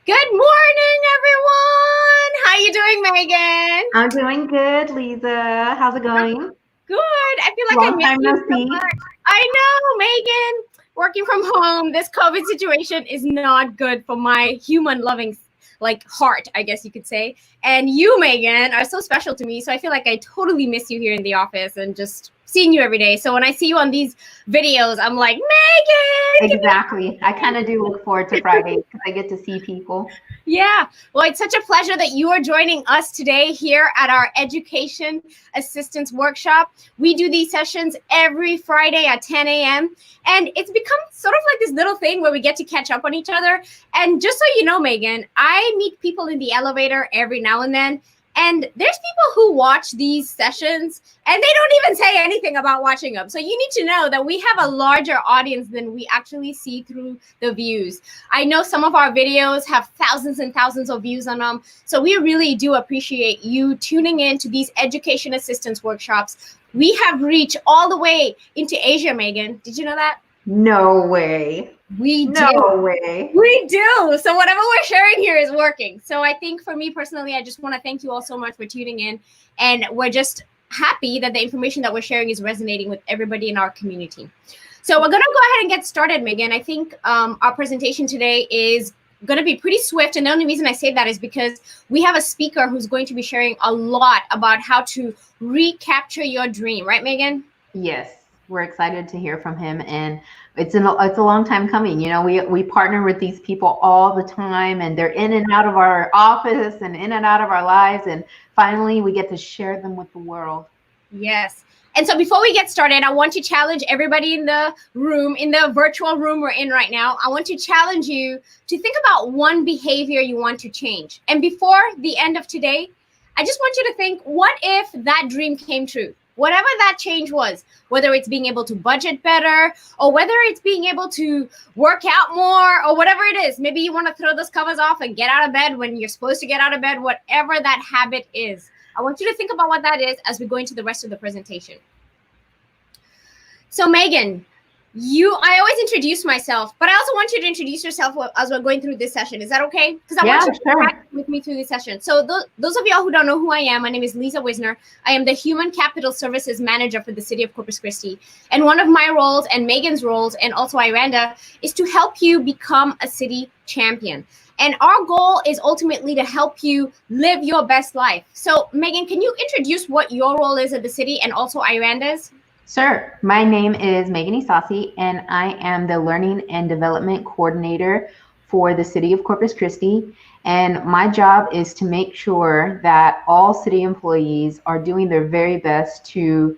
Good morning, everyone. How you doing, Megan? I'm doing good, Liza. How's it going? Good. I feel like I Long miss time you no so see. much. I know, Megan. Working from home, this COVID situation is not good for my human-loving, heart, I guess you could say. And you, Megan, are so special to me. So I feel like I totally miss you here in the office and just seeing you every day. So when I see you on these videos, I'm like, Megan, can Exactly. I kind of do look forward to Fridays because I get to see people. Yeah, well, it's such a pleasure that you are joining us today here at our Education Assistance Workshop. We do these sessions every Friday at 10 a.m. And it's become sort of like this little thing where we get to catch up on each other. And just so you know, Megan, I meet people in the elevator every now and then. And there's people who watch these sessions and they don't even say anything about watching them. So you need to know that we have a larger audience than we actually see through the views. I know some of our videos have thousands and thousands of views on them. So we really do appreciate you tuning in to these education assistance workshops. We have reached all the way into Asia, Megan. Did you know that? No way. We No do. way. We do. So whatever we're sharing here is working. So I think for me personally, I just want to thank you all so much for tuning in. And we're just happy that the information that we're sharing is resonating with everybody in our community. So we're going to go ahead and get started, Megan. I think our presentation today is going to be pretty swift. And the only reason I say that is because we have a speaker who's going to be sharing a lot about how to recapture your dream. Right, Megan? Yes, we're excited to hear from him, and it's a long time coming. You know, we partner with these people all the time, and they're in and out of our office and in and out of our lives, and finally we get to share them with the world. Yes. And so before we get started, I want to challenge everybody in the room, in the virtual room we're in right now. I want to challenge you to think about one behavior you want to change. And before the end of today, I just want you to think, what if that dream came true? Whatever that change was, whether it's being able to budget better or whether it's being able to work out more or whatever it is. Maybe you want to throw those covers off and get out of bed when you're supposed to get out of bed, whatever that habit is. I want you to think about what that is as we go into the rest of the presentation. So Megan, I always introduce myself, but I also want you to introduce yourself as we're going through this session. Is that okay? Because I want you to interact with me through this session. So those of y'all who don't know who I am, my name is Liza Wisner. I am the Human Capital Services Manager for the City of Corpus Christi. And one of my roles and Megan's roles, and also Iranda, is to help you become a city champion. And our goal is ultimately to help you live your best life. So Megan, can you introduce what your role is at the city and also Iranda's? Sure. My name is Megan Isasi, and I am the Learning and Development Coordinator for the City of Corpus Christi. And my job is to make sure that all city employees are doing their very best to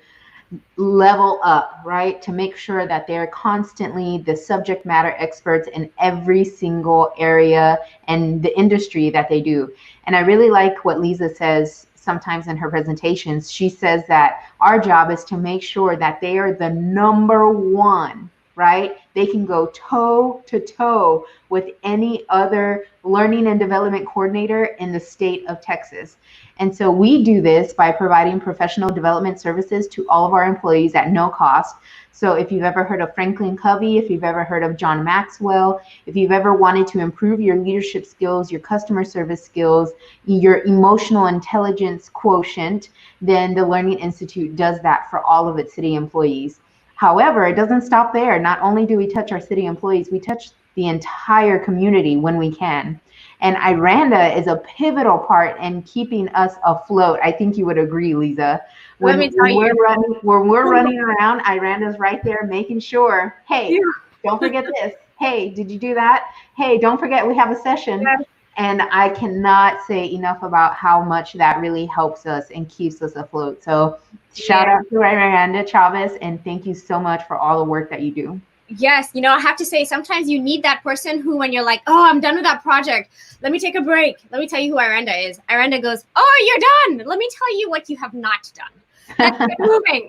level up, right? To make sure that they're constantly the subject matter experts in every single area and the industry that they do. And I really like what Liza says sometimes in her presentations. She says that our job is to make sure that they are the number one, right? They can go toe to toe with any other learning and development coordinator in the state of Texas. And so we do this by providing professional development services to all of our employees at no cost. So if you've ever heard of Franklin Covey, if you've ever heard of John Maxwell, if you've ever wanted to improve your leadership skills, your customer service skills, your emotional intelligence quotient, then the Learning Institute does that for all of its city employees. However, it doesn't stop there. Not only do we touch our city employees, we touch the entire community when we can. And Iranda is a pivotal part in keeping us afloat. I think you would agree, Liza. When we're running around, Iranda's right there making sure, hey, don't forget this. Hey, did you do that? Hey, don't forget we have a session. Yeah. And I cannot say enough about how much that really helps us and keeps us afloat. So shout out to Iranda Chavez, and thank you so much for all the work that you do. Yes, I have to say, sometimes you need that person who, when you're like, oh, I'm done with that project, let me take a break. Let me tell you who Iranda is. Iranda goes, oh, you're done. Let me tell you what you have not done. That's moving,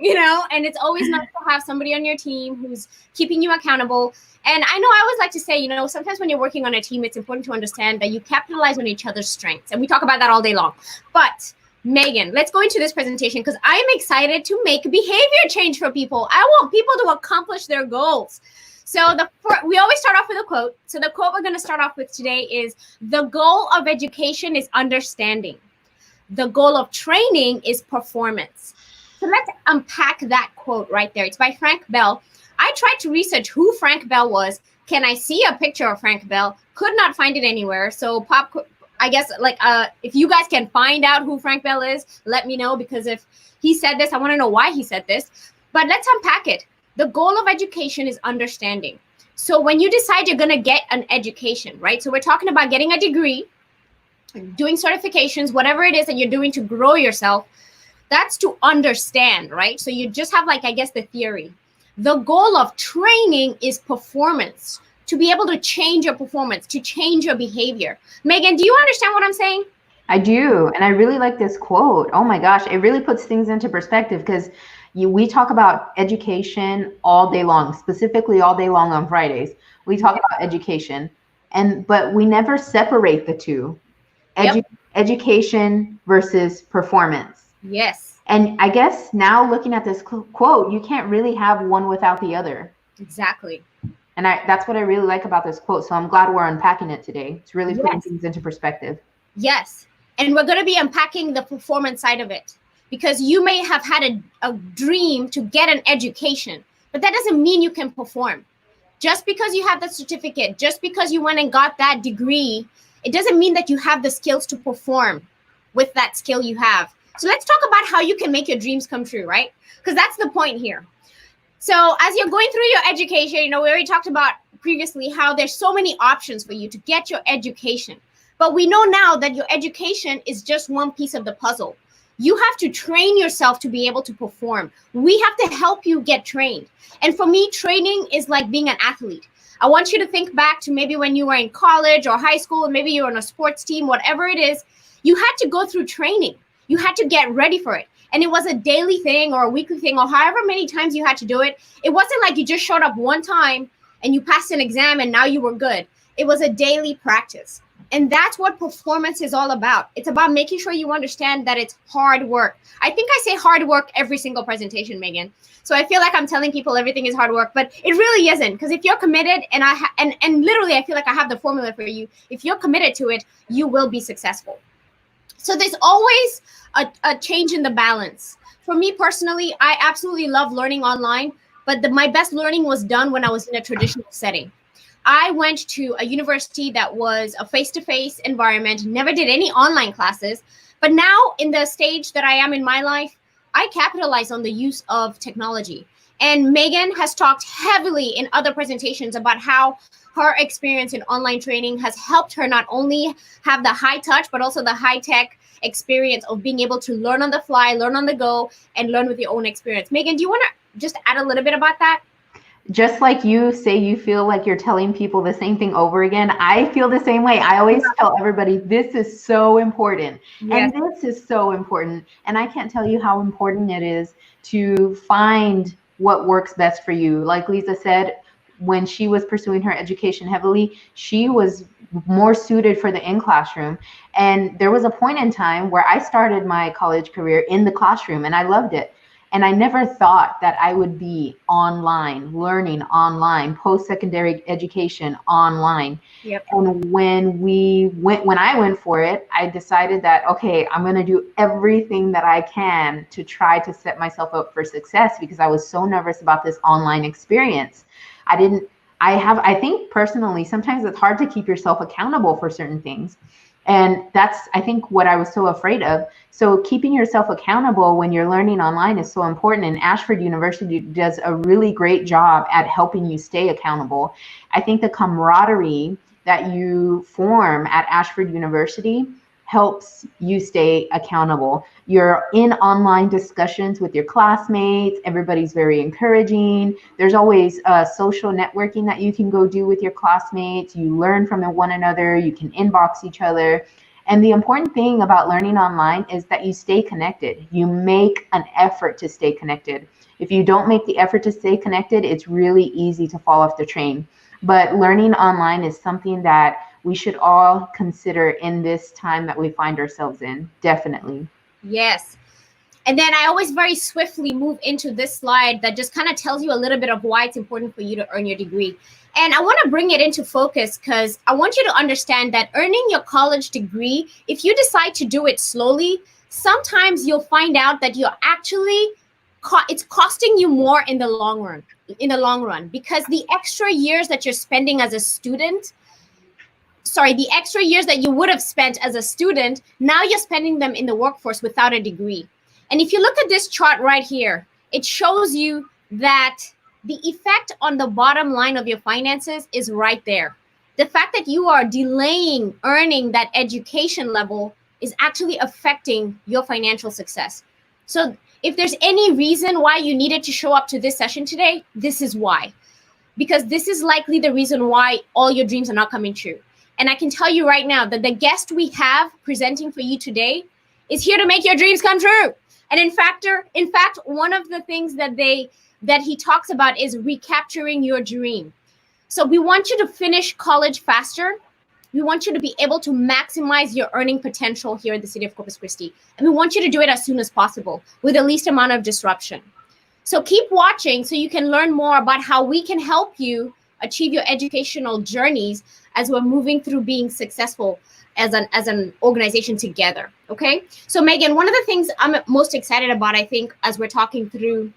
and it's always nice to have somebody on your team who's keeping you accountable. And I know I always like to say, sometimes when you're working on a team, it's important to understand that you capitalize on each other's strengths. And we talk about that all day long. But Megan, let's go into this presentation because I'm excited to make behavior change for people. I want people to accomplish their goals. So we always start off with a quote. So the quote we're going to start off with today is, "The goal of education is understanding. The goal of training is performance." So let's unpack that quote right there. It's by Frank Bell. I tried to research who Frank Bell was. Can I see a picture of Frank Bell? Could not find it anywhere. So I guess if you guys can find out who Frank Bell is, let me know, because if he said this, I want to know why he said this. But let's unpack it. The goal of education is understanding. So when you decide you're going to get an education, right? So we're talking about getting a degree, doing certifications, whatever it is that you're doing to grow yourself, that's to understand, right? So you just have the theory. The goal of training is performance, to be able to change your performance, to change your behavior. Megan, do you understand what I'm saying? I do. And I really like this quote. Oh my gosh, it really puts things into perspective, because we talk about education all day long, specifically all day long on Fridays. We talk about education, but we never separate the two. Education versus performance. Yes. And I guess now looking at this quote, you can't really have one without the other. Exactly. And that's what I really like about this quote. So I'm glad we're unpacking it today. It's really putting things into perspective. Yes. And we're going to be unpacking the performance side of it, because you may have had a dream to get an education, but that doesn't mean you can perform. Just because you have the certificate, just because you went and got that degree, it doesn't mean that you have the skills to perform with that skill you have. So let's talk about how you can make your dreams come true, right? Because that's the point here. So as you're going through your education, we already talked about previously how there's so many options for you to get your education. But we know now that your education is just one piece of the puzzle. You have to train yourself to be able to perform. We have to help you get trained. And for me, training is like being an athlete. I want you to think back to maybe when you were in college or high school, maybe you were on a sports team, whatever it is, you had to go through training. You had to get ready for it. And it was a daily thing or a weekly thing or however many times you had to do it. It wasn't like you just showed up one time and you passed an exam and now you were good. It was a daily practice. And that's what performance is all about. It's about making sure you understand that it's hard work. I think I say hard work every single presentation, Megan. So I feel like I'm telling people everything is hard work, but it really isn't. Because if you're committed, and literally I feel like I have the formula for you. If you're committed to it, you will be successful. So there's always a change in the balance. For me personally, I absolutely love learning online, but my best learning was done when I was in a traditional setting. I went to a university that was a face-to-face environment, never did any online classes. But now in the stage that I am in my life, I capitalize on the use of technology. And Megan has talked heavily in other presentations about how her experience in online training has helped her not only have the high touch, but also the high tech experience of being able to learn on the fly, learn on the go, and learn with your own experience. Megan, do you want to just add a little bit about that? Just like you say, you feel like you're telling people the same thing over again. I feel the same way. I always tell everybody, this is so important. Yes. And this is so important. And I can't tell you how important it is to find what works best for you. Like Liza said, when she was pursuing her education heavily, she was more suited for the in-classroom. And there was a point in time where I started my college career in the classroom and I loved it. And I never thought that I would be online, learning online, post-secondary education online. Yep. And when I went for it, I decided that, okay, I'm going to do everything that I can to try to set myself up for success, because I was so nervous about this online experience. I think personally, sometimes it's hard to keep yourself accountable for certain things. And that's, I think, what I was so afraid of. So keeping yourself accountable when you're learning online is so important. And Ashford University does a really great job at helping you stay accountable. I think the camaraderie that you form at Ashford University helps you stay accountable. You're in online discussions with your classmates. Everybody's very encouraging. There's always social networking that you can go do with your classmates. You learn from one another. You can inbox each other. And the important thing about learning online is that you stay connected. You make an effort to stay connected. If you don't make the effort to stay connected, it's really easy to fall off the train. But learning online is something that we should all consider in this time that we find ourselves in. Definitely. Yes. And then I always very swiftly move into this slide that just kind of tells you a little bit of why it's important for you to earn your degree. And I want to bring it into focus because I want you to understand that earning your college degree, if you decide to do it slowly, sometimes you'll find out that you're actually it's costing you more in the long run, because the extra years that you're spending as a student, the extra years that you would have spent as a student, now you're spending them in the workforce without a degree. And if you look at this chart right here, it shows you that the effect on the bottom line of your finances is right there. The fact that you are delaying earning that education level is actually affecting your financial success. So if there's any reason why you needed to show up to this session today, this is why. Because this is likely the reason why all your dreams are not coming true. And I can tell you right now that the guest we have presenting for you today is here to make your dreams come true. And in fact, one of the things that he talks about is recapturing your dream. So we want you to finish college faster. We want you to be able to maximize your earning potential here in the city of Corpus Christi. And we want you to do it as soon as possible with the least amount of disruption. So keep watching so you can learn more about how we can help you achieve your educational journeys as we're moving through being successful as an organization together. Okay. So Megan, one of the things I'm most excited about, I think, as we're talking through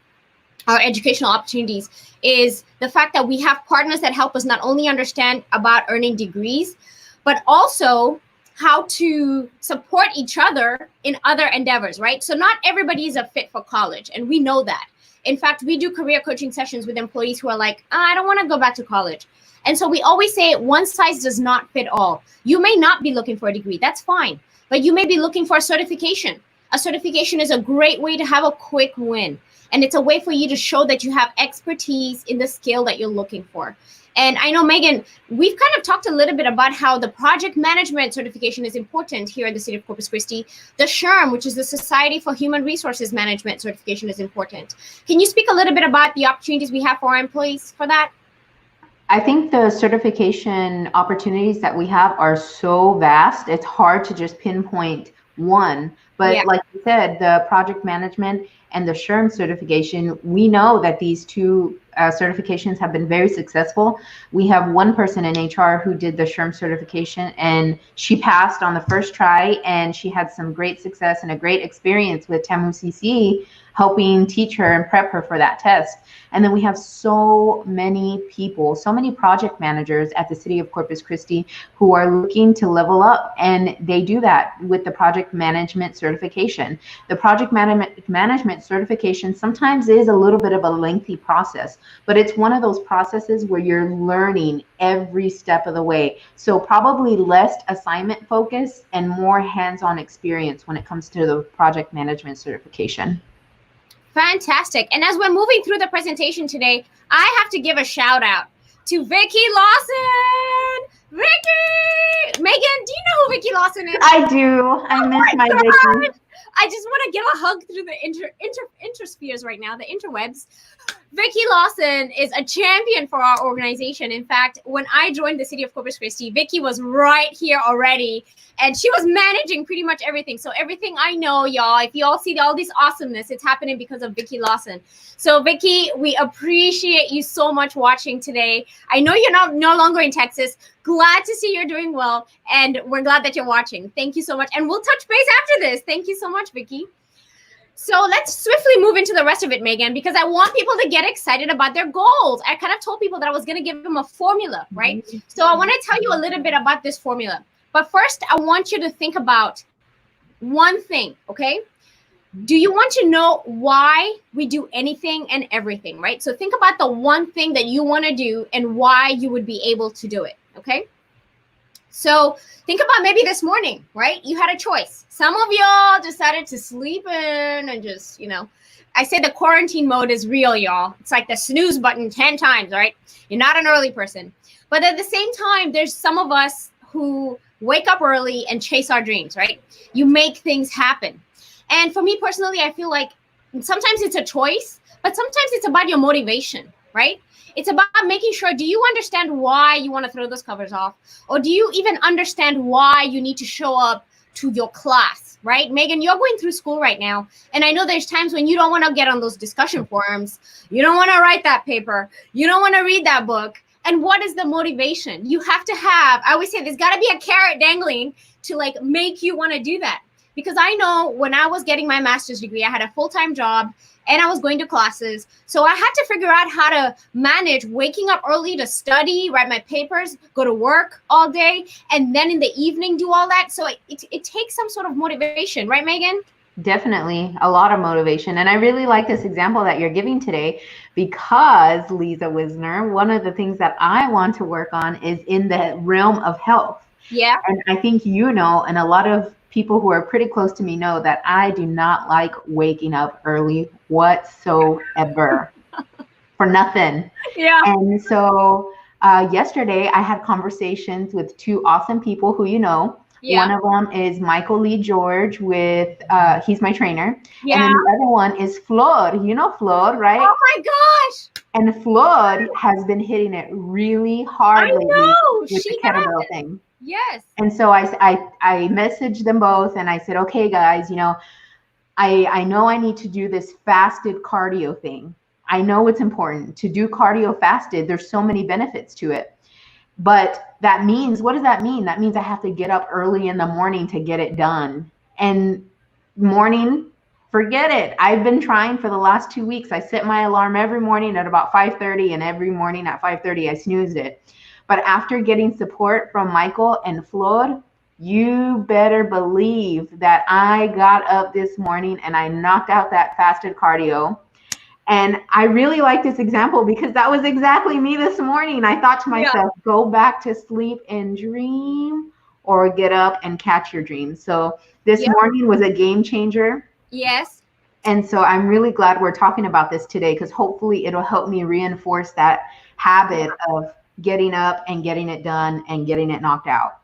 our educational opportunities is the fact that we have partners that help us not only understand about earning degrees, but also how to support each other in other endeavors, right? So not everybody is a fit for college, and we know that. In fact, we do career coaching sessions with employees who are like, I don't want to go back to college. And so we always say one size does not fit all. You may not be looking for a degree, that's fine, but you may be looking for a certification. A certification is a great way to have a quick win. And it's a way for you to show that you have expertise in the skill that you're looking for. And I know, Megan, we've kind of talked a little bit about how the project management certification is important here in the city of Corpus Christi. The SHRM, which is the Society for Human Resources Management certification, is important. Can you speak a little bit about the opportunities we have for our employees for that? I think the certification opportunities that we have are so vast. It's hard to just pinpoint one. But like you said, the project management and the SHRM certification, we know that these two certifications have been very successful. We have one person in HR who did the SHRM certification, and she passed on the first try, and she had some great success and a great experience with TAMU CC helping teach her and prep her for that test. And then we have so many people, so many project managers at the city of Corpus Christi who are looking to level up, and they do that with the project management certification. The project management certification sometimes is a little bit of a lengthy process, but it's one of those processes where you're learning every step of the way. So probably less assignment focus and more hands-on experience when it comes to the project management certification. Fantastic. And as we're moving through the presentation today, I have to give a shout out to Vicky Lawson. Vicky! Megan, do you know who Vicky Lawson is? I do. I miss my Vicky. I just want to give a hug through the interspheres right now, the interwebs. Vicky Lawson is a champion for our organization. In fact, when I joined the city of Corpus Christi, Vicky was right here already, and she was managing pretty much everything. So everything I know, y'all, if you all see all this awesomeness, it's happening because of Vicky Lawson. So Vicky, we appreciate you so much watching today. I know you're no longer in Texas. Glad to see you're doing well, and we're glad that you're watching. Thank you so much. And we'll touch base after this. Thank you so much, Vicky. So let's swiftly move into the rest of it, Megan, because I want people to get excited about their goals. I kind of told people that I was going to give them a formula, right? So I want to tell you a little bit about this formula. But first, I want you to think about one thing, okay? Do you want to know why we do anything and everything, right? So think about the one thing that you want to do and why you would be able to do it, okay? So think about maybe this morning, right? You had a choice. Some of y'all decided to sleep in and just, I say the quarantine mode is real, y'all. It's like the snooze button 10 times, right? You're not an early person. But at the same time, there's some of us who wake up early and chase our dreams, right? You make things happen. And for me personally, I feel like sometimes it's a choice, but sometimes it's about your motivation, right? It's about making sure, do you understand why you want to throw those covers off? Or do you even understand why you need to show up to your class, right? Megan, you're going through school right now. And I know there's times when you don't want to get on those discussion forums. You don't want to write that paper. You don't want to read that book. And what is the motivation? You have to have, I always say there's got to be a carrot dangling to like make you want to do that. Because I know when I was getting my master's degree, I had a full-time job and I was going to classes. So I had to figure out how to manage waking up early to study, write my papers, go to work all day, and then in the evening do all that. So it takes some sort of motivation, right, Megan? Definitely a lot of motivation. And I really like this example that you're giving today because, Liza Wisner, one of the things that I want to work on is in the realm of health. Yeah. And I think you know, and a lot of people who are pretty close to me know that I do not like waking up early whatsoever for nothing. Yeah. And so yesterday I had conversations with two awesome people who you know. Yeah. One of them is Michael Lee George with, he's my trainer. Yeah. And then the other one is Flor. You know Flor, right? Oh my gosh. And Flor has been hitting it really hard lately with the kettlebell thing. Yes. And so I messaged them both and I said, okay, guys, you know I need to do this fasted cardio thing. I know it's important to do cardio fasted. There's so many benefits to it. But that means, what does that mean? That means I have to get up early in the morning to get it done. And morning, forget it. I've been trying for the last 2 weeks. I set my alarm every morning at about 5:30 and every morning at 5:30 I snoozed it. But after getting support from Michael and Flor, you better believe that I got up this morning and I knocked out that fasted cardio. And I really like this example because that was exactly me this morning. I thought to myself, go back to sleep and dream or get up and catch your dreams. So this morning was a game changer. Yes. And so I'm really glad we're talking about this today because hopefully it'll help me reinforce that habit of getting up and getting it done and getting it knocked out.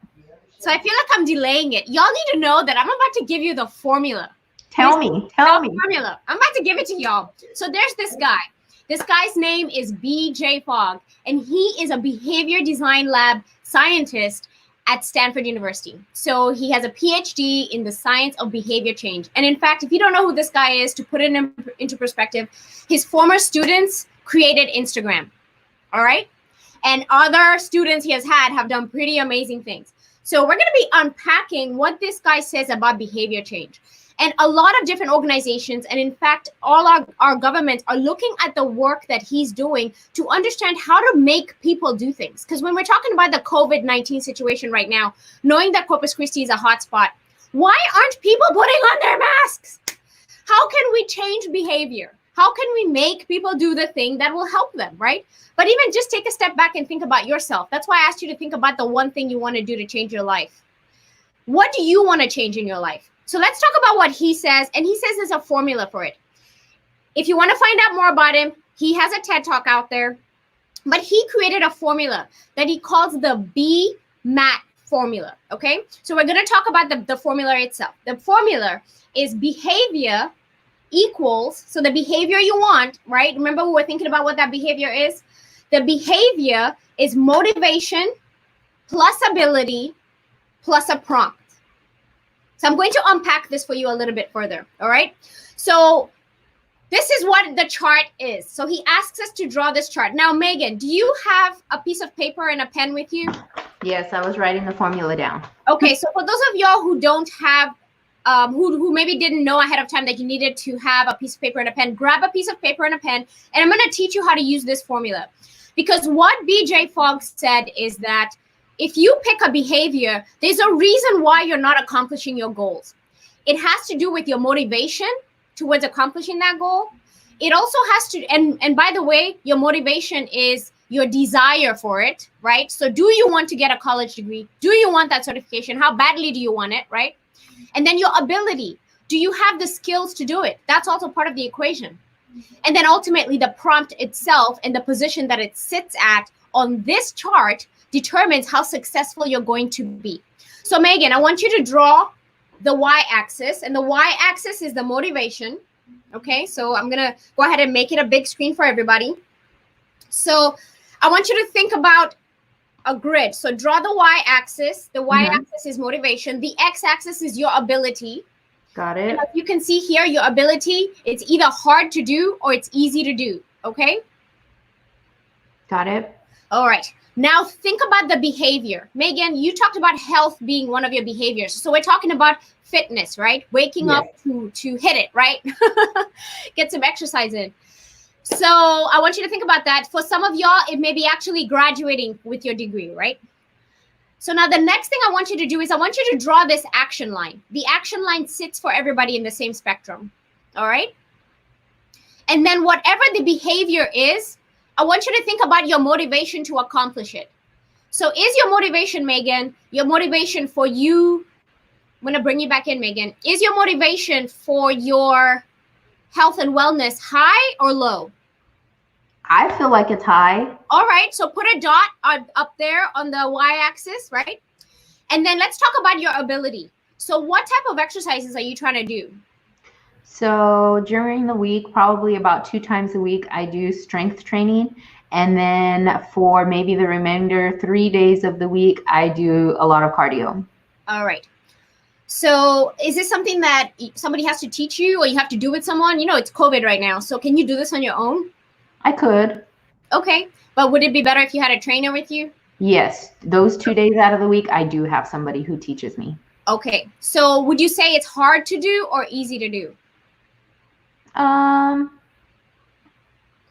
So I feel like I'm delaying it. Y'all need to know that I'm about to give you the formula. Tell me. Formula. I'm about to give it to y'all. So there's this guy. This guy's name is BJ Fogg, and he is a behavior design lab scientist at Stanford University. So he has a PhD in the science of behavior change. And in fact, if you don't know who this guy is, to put it into perspective, his former students created Instagram. All right. And other students he has had have done pretty amazing things. So we're going to be unpacking what this guy says about behavior change. And a lot of different organizations, and in fact, all our governments are looking at the work that he's doing to understand how to make people do things. Because when we're talking about the COVID-19 situation right now, knowing that Corpus Christi is a hotspot, why aren't people putting on their masks? How can we change behavior? How can we make people do the thing that will help them, right? But even just take a step back and think about yourself. That's why I asked you to think about the one thing you want to do to change your life. What do you want to change in your life? So let's talk about what he says. And he says there's a formula for it. If you want to find out more about him, he has a TED Talk out there. But he created a formula that he calls the BMAT formula. Okay. So we're going to talk about the formula itself. The formula is behavior equals, so the behavior you want, right? Remember we were thinking about what that behavior is? The behavior is motivation plus ability plus a prompt. So I'm going to unpack this for you a little bit further. All right. So this is what the chart is. So he asks us to draw this chart. Now, Megan, do you have a piece of paper and a pen with you? Yes, I was writing the formula down. Okay. So for those of y'all who don't have, who maybe didn't know ahead of time that you needed to have a piece of paper and a pen, grab a piece of paper and a pen, and I'm going to teach you how to use this formula. Because what BJ Fogg said is that if you pick a behavior, there's a reason why you're not accomplishing your goals. It has to do with your motivation towards accomplishing that goal. It also has to, and by the way, your motivation is your desire for it, right? So do you want to get a college degree? Do you want that certification? How badly do you want it, right? And then your ability. Do you have the skills to do it? That's also part of the equation. And then ultimately the prompt itself and the position that it sits at on this chart determines how successful you're going to be. So Megan, I want you to draw the y-axis, and the y-axis is the motivation. Okay, so I'm gonna go ahead and make it a big screen for everybody. So I want you to think about a grid. So draw the y-axis. The y-axis is motivation. The x-axis is your ability. Got it. And as you can see here, your ability, it's either hard to do or it's easy to do. Okay? Got it. All right. Now think about the behavior. Megan, you talked about health being one of your behaviors. So we're talking about fitness, right? Waking up to hit it, right? Get some exercise in. So I want you to think about that. For some of y'all, it may be actually graduating with your degree, right? So now the next thing I want you to do is I want you to draw this action line. The action line sits for everybody in the same spectrum. All right? And then whatever the behavior is, I want you to think about your motivation to accomplish it. So is your motivation, Megan, your motivation for you, I'm going to bring you back in, Megan. Is your motivation for your health and wellness high or low? I feel like it's high. All right. So put a dot up there on the y-axis, right? And then let's talk about your ability. So what type of exercises are you trying to do? So during the week, probably about 2 times a week, I do strength training. And then for maybe the remainder 3 days of the week, I do a lot of cardio. All right. So is this something that somebody has to teach you or you have to do with someone? You know, it's COVID right now. So can you do this on your own? I could. Okay. But would it be better if you had a trainer with you? Yes. Those 2 days out of the week, I do have somebody who teaches me. Okay. So would you say it's hard to do or easy to do?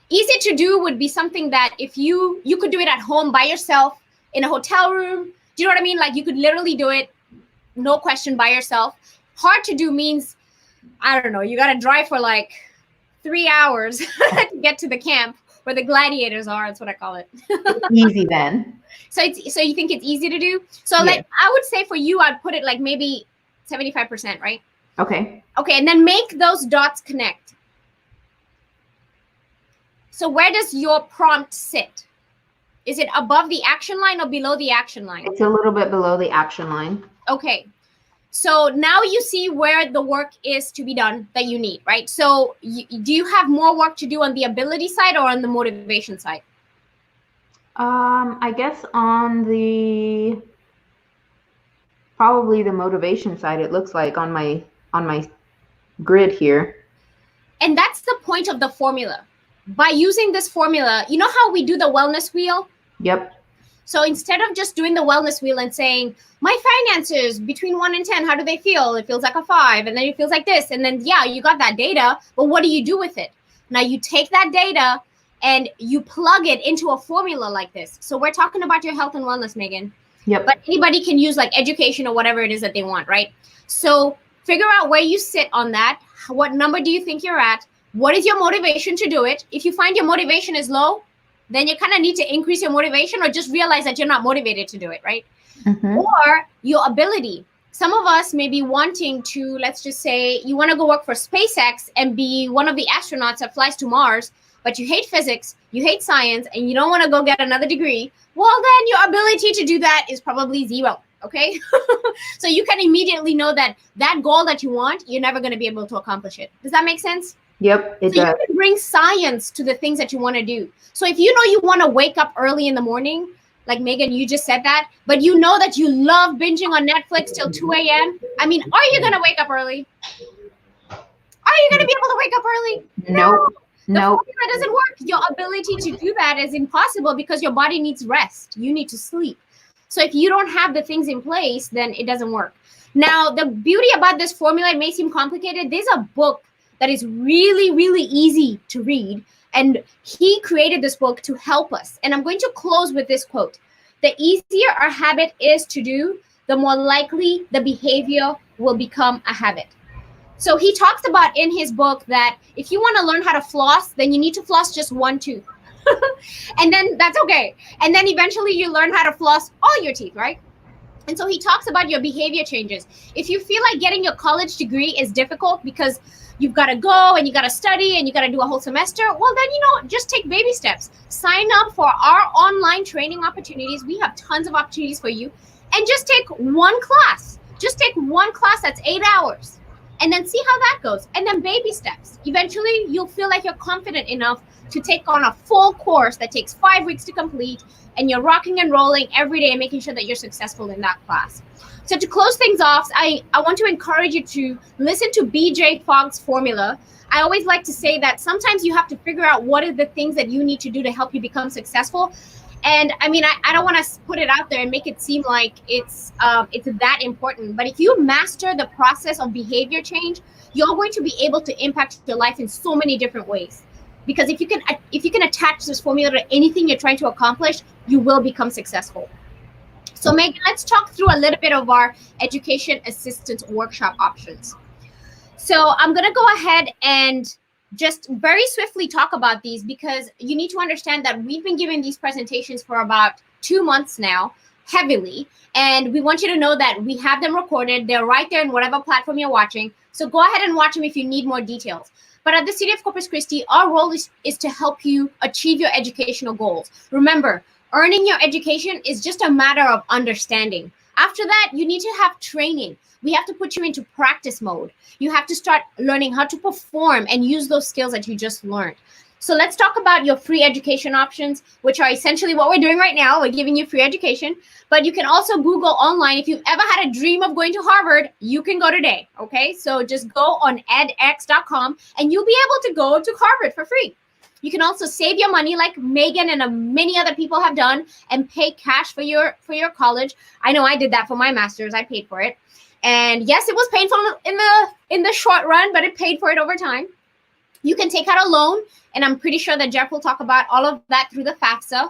Easy to do would be something that if you could do it at home by yourself in a hotel room. Do you know what I mean? Like you could literally do it, no question, by yourself. Hard to do means, I don't know, you got to drive for like 3 hours to get to the camp where the gladiators are. That's what I call it. Easy then. So you think it's easy to do? So Yeah. like I would say for you, I'd put it like maybe 75%, right? Okay. Okay, and then make those dots connect. So where does your prompt sit? Is it above the action line or below the action line? It's a little bit below the action line. Okay. So now you see where the work is to be done that you need, right? So do you have more work to do on the ability side or on the motivation side? I guess on probably the motivation side, it looks like on my grid here. And that's the point of the formula. By using this formula, you know how we do the wellness wheel? Yep. So instead of just doing the wellness wheel and saying, my finances between 1 and 10, how do they feel? It feels like a 5. And then it feels like this. And then, yeah, you got that data, but what do you do with it? Now you take that data and you plug it into a formula like this. So we're talking about your health and wellness, Megan. Yep. But anybody can use like education or whatever it is that they want, right? So figure out where you sit on that. What number do you think you're at? What is your motivation to do it? If you find your motivation is low, then you kind of need to increase your motivation or just realize that you're not motivated to do it, right? Mm-hmm. Or your ability. Some of us may be wanting to, let's just say you want to go work for SpaceX and be one of the astronauts that flies to Mars, but you hate physics, you hate science, and you don't want to go get another degree. Well, then your ability to do that is probably 0. Okay. So you can immediately know that that goal that you want, you're never going to be able to accomplish it. Does that make sense? Yep, it does. You can bring science to the things that you want to do. So if you know you want to wake up early in the morning, like Megan, you just said that, but you know that you love binging on Netflix till 2 a.m. I mean, are you going to wake up early? Are you going to be able to wake up early? Nope. The formula doesn't work. Your ability to do that is impossible because your body needs rest. You need to sleep. So if you don't have the things in place, then it doesn't work. Now, the beauty about this formula, it may seem complicated. There's a book that is really, really easy to read. And he created this book to help us. And I'm going to close with this quote. The easier a habit is to do, the more likely the behavior will become a habit. So he talks about in his book that if you want to learn how to floss, then you need to floss just one tooth. And then that's okay. And then eventually you learn how to floss all your teeth, right? And so he talks about your behavior changes. If you feel like getting your college degree is difficult because you've got to go and you got to study and you got to do a whole semester, well, then, just take baby steps. Sign up for our online training opportunities. We have tons of opportunities for you. And just take one class. Just take one class that's 8 hours. and then see how that goes. And then baby steps. Eventually, you'll feel like you're confident enough to take on a full course that takes 5 weeks to complete, and you're rocking and rolling every day and making sure that you're successful in that class. So to close things off, I want to encourage you to listen to BJ Fogg's formula. I always like to say that sometimes you have to figure out what are the things that you need to do to help you become successful. And I mean, I don't want to put it out there and make it seem like it's that important. But if you master the process of behavior change, you're going to be able to impact your life in so many different ways. Because if you can attach this formula to anything you're trying to accomplish, you will become successful. So Megan, let's talk through a little bit of our education assistance workshop options. So I'm going to go ahead and just very swiftly talk about these, because you need to understand that we've been giving these presentations for about 2 months now, heavily. And we want you to know that we have them recorded. They're right there in whatever platform you're watching. So go ahead and watch them if you need more details. But at the City of Corpus Christi, our role is to help you achieve your educational goals. Remember, earning your education is just a matter of understanding. After that, you need to have training. We have to put you into practice mode. You have to start learning how to perform and use those skills that you just learned. So let's talk about your free education options, which are essentially what we're doing right now. We're giving you free education, but you can also Google online. If you've ever had a dream of going to Harvard, you can go today, okay? So just go on edx.com and you'll be able to go to Harvard for free. You can also save your money like Megan and many other people have done and pay cash for your college. I know I did that for my master's. I paid for it. And yes, it was painful in the short run, but it paid for it over time. You can take out a loan, and I'm pretty sure that Jeff will talk about all of that through the FAFSA.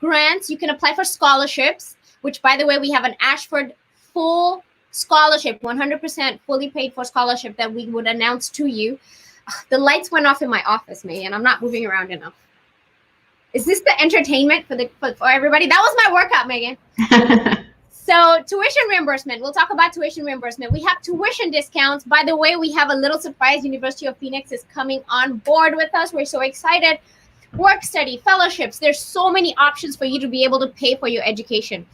Grants, you can apply for scholarships, which, by the way, we have an Ashford full scholarship, 100% fully paid for scholarship that we would announce to you. The lights went off in my office, Megan. I'm not moving around enough. Is this the entertainment for everybody? That was my workout, Megan. So tuition reimbursement. We'll talk about tuition reimbursement. We have tuition discounts. By the way, we have a little surprise. University of Phoenix is coming on board with us. We're so excited. Work study, fellowships. There's so many options for you to be able to pay for your education.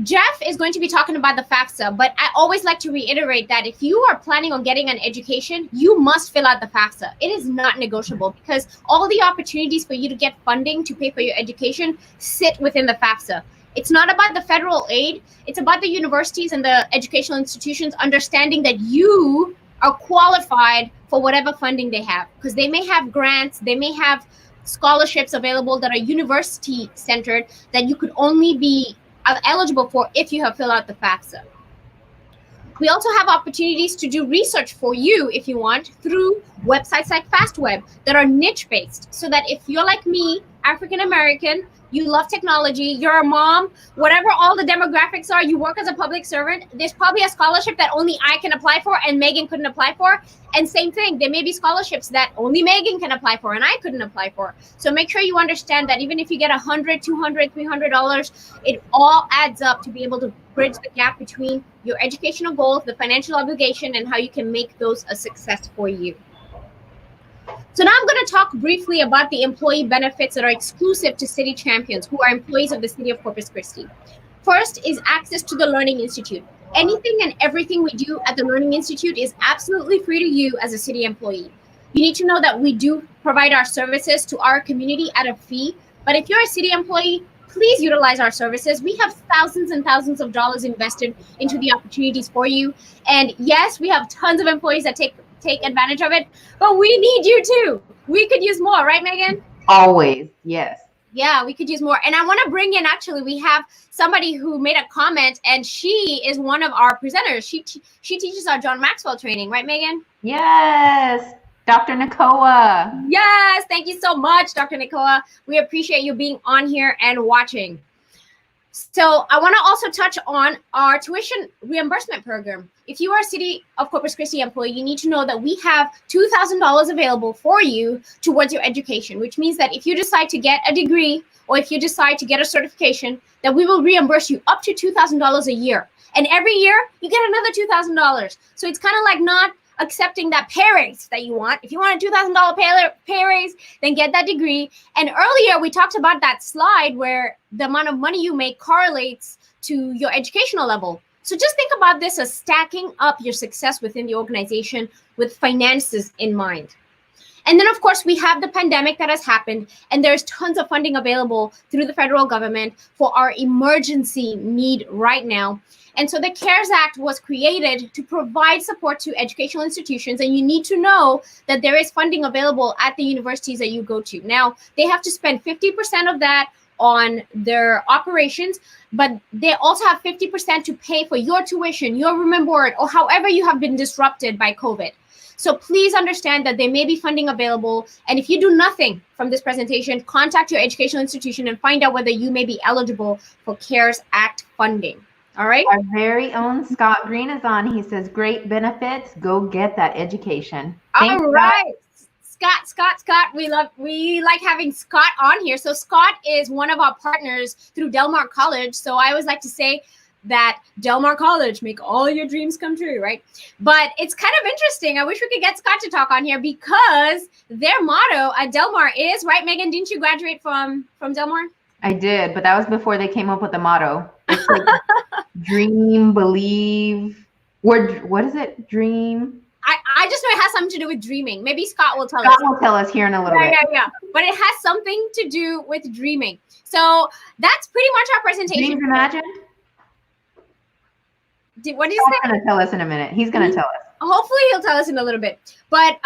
Jeff is going to be talking about the FAFSA, but I always like to reiterate that if you are planning on getting an education, you must fill out the FAFSA. It is not negotiable because all the opportunities for you to get funding to pay for your education sit within the FAFSA. It's not about the federal aid. It's about the universities and the educational institutions understanding that you are qualified for whatever funding they have, because they may have grants, they may have scholarships available that are university centered that you could only be eligible for if you have filled out the FAFSA. We also have opportunities to do research for you if you want through websites like FastWeb that are niche based, so that if you're like me, African American, you love technology, you're a mom, whatever all the demographics are, you work as a public servant, there's probably a scholarship that only I can apply for and Megan couldn't apply for. And same thing, there may be scholarships that only Megan can apply for and I couldn't apply for. So make sure you understand that even if you get $100, $200, $300, it all adds up to be able to bridge the gap between your educational goals, the financial obligation, and how you can make those a success for you. So now I'm going to talk briefly about the employee benefits that are exclusive to City Champions, who are employees of the City of Corpus Christi. First is access to the Learning Institute. Anything and everything we do at the Learning Institute is absolutely free to you as a city employee. You need to know that we do provide our services to our community at a fee, but if you're a city employee, please utilize our services. We have thousands and thousands of dollars invested into the opportunities for you. And yes, we have tons of employees that take advantage of it, but we need you too. We could use more, right, Megan? Always, yes. Yeah, we could use more. And I want to bring in, actually, we have somebody who made a comment, and she is one of our presenters. She teaches our John Maxwell training, right, Megan? Yes, Dr. Nakoa. Yes, thank you so much, Dr. Nakoa. We appreciate you being on here and watching. So I want to also touch on our tuition reimbursement program. If you are a City of Corpus Christi employee, you need to know that we have $2,000 available for you towards your education, which means that if you decide to get a degree or if you decide to get a certification, that we will reimburse you up to $2,000 a year. And every year you get another $2,000. So it's kind of like not accepting that pay raise that you want. If you want a $2,000 pay raise, then get that degree. And earlier we talked about that slide where the amount of money you make correlates to your educational level. So just think about this as stacking up your success within the organization with finances in mind. And then, of course, we have the pandemic that has happened, and there's tons of funding available through the federal government for our emergency need right now. And so the CARES Act was created to provide support to educational institutions, and you need to know that there is funding available at the universities that you go to. Now, they have to spend 50% of that on their operations, but they also have 50% to pay for your tuition, your room and board, or however you have been disrupted by COVID. So please understand that there may be funding available. And if you do nothing from this presentation, contact your educational institution and find out whether you may be eligible for CARES Act funding. All right. Our very own Scott Green is on. He says, great benefits. Go get that education. All right. Scott, we like having Scott on here. So Scott is one of our partners through Del Mar College. So I always like to say that Del Mar College, make all your dreams come true, right? But it's kind of interesting. I wish we could get Scott to talk on here because their motto at Del Mar is, right, Megan, didn't you graduate from Del Mar? I did, but that was before they came up with the motto. It's like dream, believe. What is it? Dream. I just know it has something to do with dreaming. Maybe Scott will tell us. Scott will tell us here in a little bit. Yeah. But it has something to do with dreaming. So that's pretty much our presentation. Dreams imagined? What do you say? He's going to tell us in a minute. He's going to tell us. Hopefully he'll tell us in a little bit. But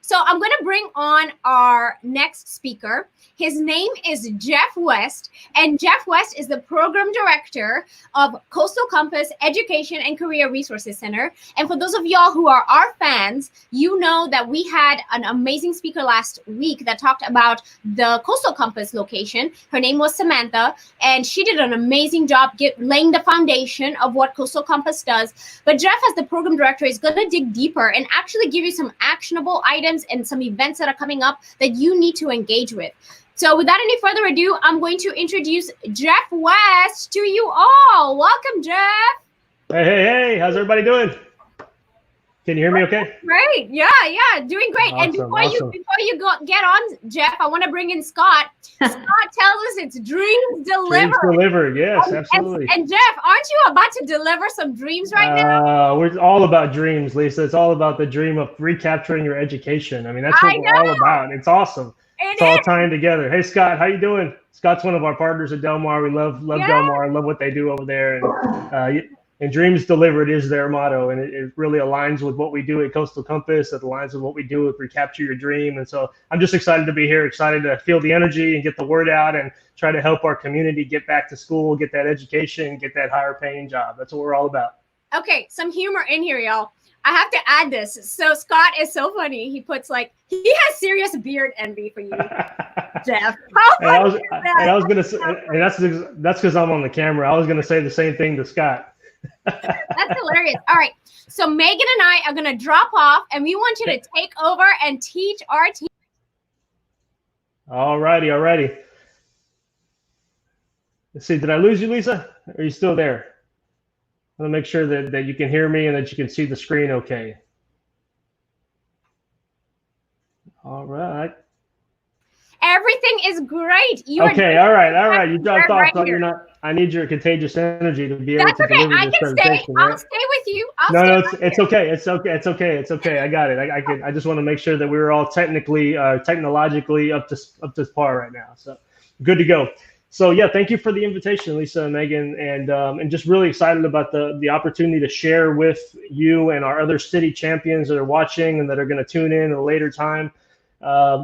so I'm going to bring on our next speaker. His name is Jeff West, and Jeff West is the program director of Coastal Compass Education and Career Resources Center. And for those of y'all who are our fans, you know that we had an amazing speaker last week that talked about the Coastal Compass location. Her name was Samantha, and she did an amazing job laying the foundation of what Coastal Compass does. But Jeff, as the program director, is going to dig deeper and actually give you some actionable items and some events that are coming up that you need to engage with. So without any further ado, I'm going to introduce Jeff West to you all. Welcome, Jeff. Hey, how's everybody doing? Can you hear me okay? Great. Yeah, doing great. Awesome, And before you get on, Jeff, I want to bring in Scott. Scott tells us it's dreams delivered. Dreams delivered, yes, absolutely. And Jeff, aren't you about to deliver some dreams right now? We're all about dreams, Lisa. It's all about the dream of recapturing your education. I mean, that's what we're all about. It's awesome. It's all tying together. Hey, Scott, how you doing? Scott's one of our partners at Del Mar. We love Del Mar. I love what they do over there. And dreams delivered is their motto. And it really aligns with what we do at Coastal Compass. It aligns with what we do with Recapture Your Dream. And so I'm just excited to be here, excited to feel the energy and get the word out and try to help our community get back to school, get that education, get that higher paying job. That's what we're all about. Okay, some humor in here, y'all. I have to add this. So Scott is so funny. He puts he has serious beard envy for you, Jeff. I was gonna say, and that's because I'm on the camera. I was gonna say the same thing to Scott. That's hilarious. All right. So Megan and I are gonna drop off, and we want you to take over and teach our team. All righty. Let's see. Did I lose you, Lisa? Are you still there? I want to make sure that you can hear me and that you can see the screen okay. All right. Everything is great. Okay, all right. You dropped off, so you're not. I need your contagious energy to be able to deliver this presentation. I'll stay with you. It's okay. It's okay. I got it. I just want to make sure that we're all technologically up to par right now. So good to go. So yeah, thank you for the invitation, Lisa and Megan, and just really excited about the opportunity to share with you and our other city champions that are watching and that are going to tune in at a later time.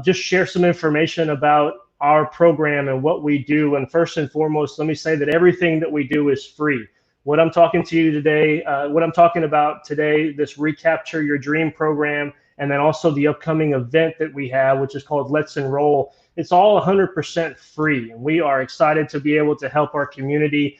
Just share some information about our program and what we do. And first and foremost, let me say that everything that we do is free. What I'm talking about today, this Recapture Your Dream program, and then also the upcoming event that we have, which is called Let's Enroll. It's all 100% free, and we are excited to be able to help our community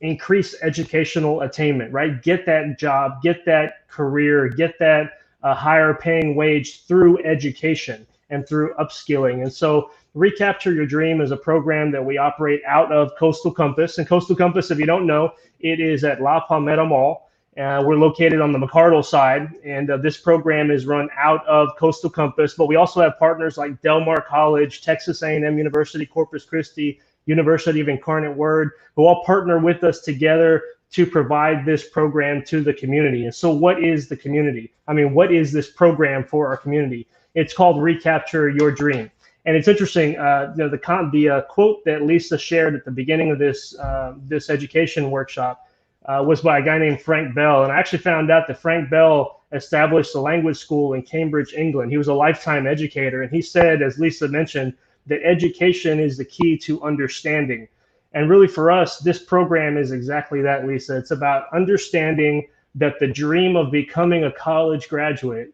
increase educational attainment, right? Get that job, get that career, get that higher paying wage through education and through upskilling. And so Recapture Your Dream is a program that we operate out of Coastal Compass. And Coastal Compass, if you don't know, it is at La Palmetto Mall. We're located on the McCardle side, and this program is run out of Coastal Compass, but we also have partners like Del Mar College, Texas A&M University, Corpus Christi, University of Incarnate Word, who all partner with us together to provide this program to the community. And so what is the community? I mean, what is this program for our community? It's called Recapture Your Dream. And it's interesting, the quote that Lisa shared at the beginning of this education workshop was by a guy named Frank Bell. And I actually found out that Frank Bell established a language school in Cambridge, England. He was a lifetime educator. And he said, as Lisa mentioned, that education is the key to understanding. And really for us, this program is exactly that, Lisa. It's about understanding that the dream of becoming a college graduate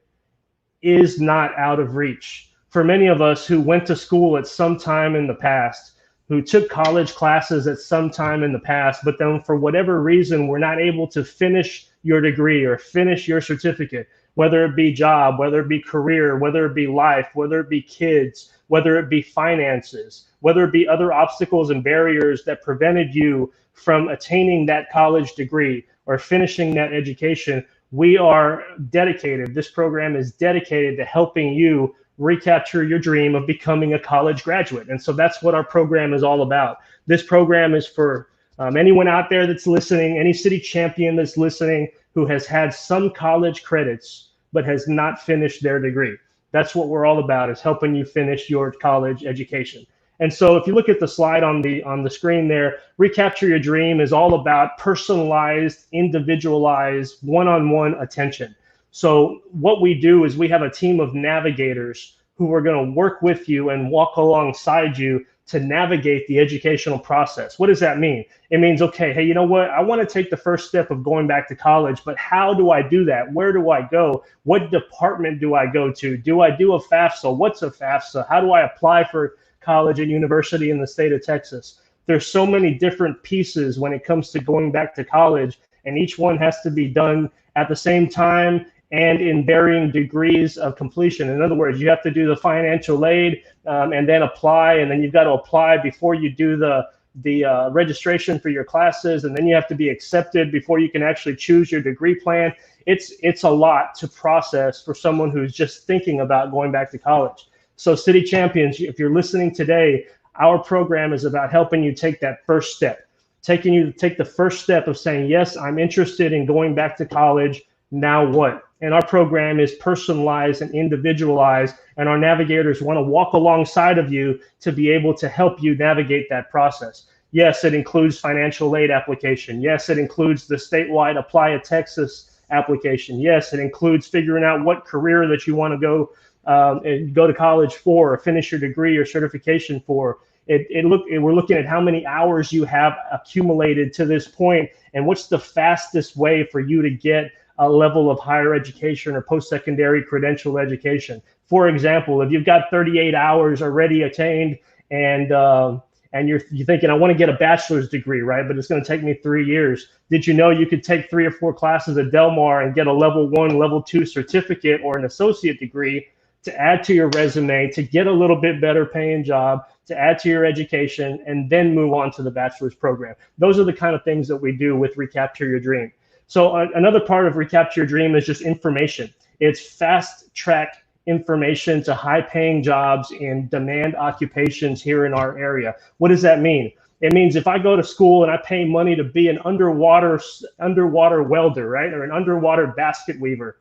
is not out of reach. For many of us who went to school at some time in the past, who took college classes at some time in the past, but then for whatever reason, we're not able to finish your degree or finish your certificate, whether it be job, whether it be career, whether it be life, whether it be kids, whether it be finances, whether it be other obstacles and barriers that prevented you from attaining that college degree or finishing that education. We are dedicated, this program is dedicated to helping you recapture your dream of becoming a college graduate. And so that's what our program is all about. This program is for anyone out there that's listening, any city champion that's listening who has had some college credits but has not finished their degree. That's what we're all about, is helping you finish your college education. And so if you look at the slide on the screen there, Recapture Your Dream is all about personalized, individualized, one-on-one attention. So what we do is we have a team of navigators who are going to work with you and walk alongside you to navigate the educational process. What does that mean? It means, okay, hey, you know what? I want to take the first step of going back to college, but how do I do that? Where do I go? What department do I go to? Do I do a FAFSA? What's a FAFSA? How do I apply for college and university in the state of Texas? There's so many different pieces when it comes to going back to college, and each one has to be done at the same time and in varying degrees of completion. In other words, you have to do the financial aid and then apply, and then you've got to apply before you do the registration for your classes, and then you have to be accepted before you can actually choose your degree plan. It's a lot to process for someone who's just thinking about going back to college. So City Champions, if you're listening today, our program is about helping you take that first step, taking you to take the first step of saying, yes, I'm interested in going back to college. Now what? And our program is personalized and individualized, and our navigators want to walk alongside of you to be able to help you navigate that process. Yes, it includes financial aid application. Yes, it includes the statewide Apply at Texas application. Yes, it includes figuring out what career that you want to go to college for, or finish your degree or certification for. We're looking at how many hours you have accumulated to this point, and what's the fastest way for you to get a level of higher education or post-secondary credential education. For example, if you've got 38 hours already attained and you're thinking, I want to get a bachelor's degree, right? But it's going to take me 3 years. Did you know you could take 3 or 4 classes at Del Mar and get a level 1, level 2 certificate or an associate degree to add to your resume, to get a little bit better paying job, to add to your education, and then move on to the bachelor's program? Those are the kind of things that we do with Recapture Your Dream. So another part of Recapture Your Dream is just information. It's fast track information to high paying jobs in demand occupations here in our area. What does that mean? It means if I go to school and I pay money to be an underwater welder, right? Or an underwater basket weaver,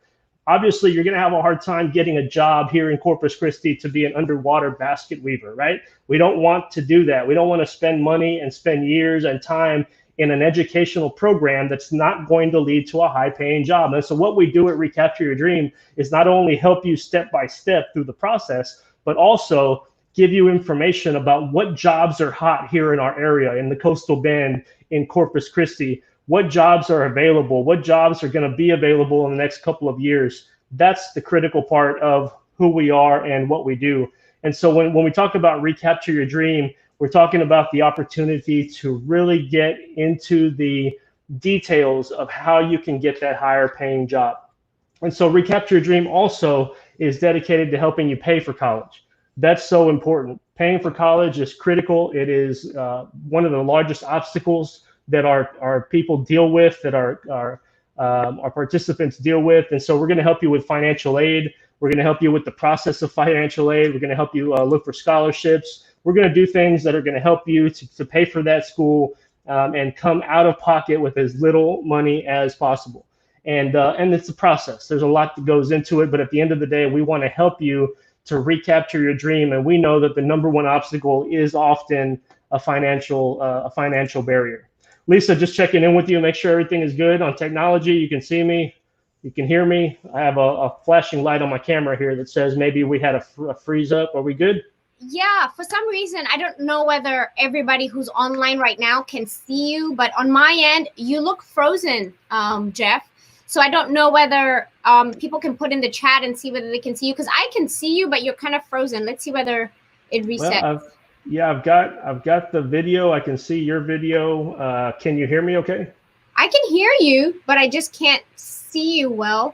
obviously you're going to have a hard time getting a job here in Corpus Christi to be an underwater basket weaver, right? We don't want to do that. We don't want to spend money and spend years and time in an educational program that's not going to lead to a high-paying job. And so what we do at Recapture Your Dream is not only help you step by step through the process, but also give you information about what jobs are hot here in our area, in the Coastal Bend, in Corpus Christi, what jobs are available, what jobs are going to be available in the next couple of years. That's the critical part of who we are and what we do. And so when we talk about Recapture Your Dream, we're talking about the opportunity to really get into the details of how you can get that higher paying job. And so Recapture Your Dream also is dedicated to helping you pay for college. That's so important. Paying for college is critical. It is one of the largest obstacles that our people deal with, that our participants deal with. And so we're going to help you with financial aid. We're going to help you with the process of financial aid. We're going to help you look for scholarships. We're going to do things that are going to help you to pay for that school and come out of pocket with as little money as possible. And it's a process. There's a lot that goes into it, but at the end of the day, we want to help you to recapture your dream. And we know that the number one obstacle is often a financial barrier. Lisa, just checking in with you, make sure everything is good on technology. You can see me, you can hear me. I have a flashing light on my camera here that says maybe we had a freeze up. Are we good? Yeah, for some reason, I don't know whether everybody who's online right now can see you, but on my end, you look frozen, Jeff. So I don't know whether people can put in the chat and see whether they can see you, because I can see you, but you're kind of frozen. Let's see whether it resets. Well, I've got the video. I can see your video. Can you hear me okay? I can hear you, but I just can't see you well.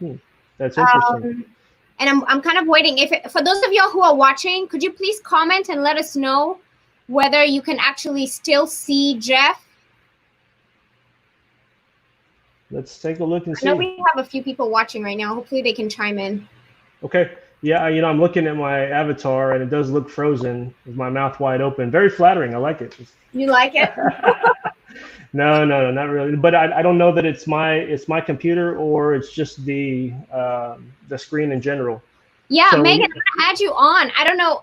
That's interesting. And I'm kind of waiting. For those of y'all who are watching, could you please comment and let us know whether you can actually still see Jeff? Let's take a look and see. I know we have a few people watching right now. Hopefully they can chime in. Okay. Yeah, I'm looking at my avatar and it does look frozen with my mouth wide open. Very flattering. I like it. You like it? No, not really. But I don't know that it's my computer or it's just the screen in general. Yeah, so, Megan, I'm gonna add you on. I don't know.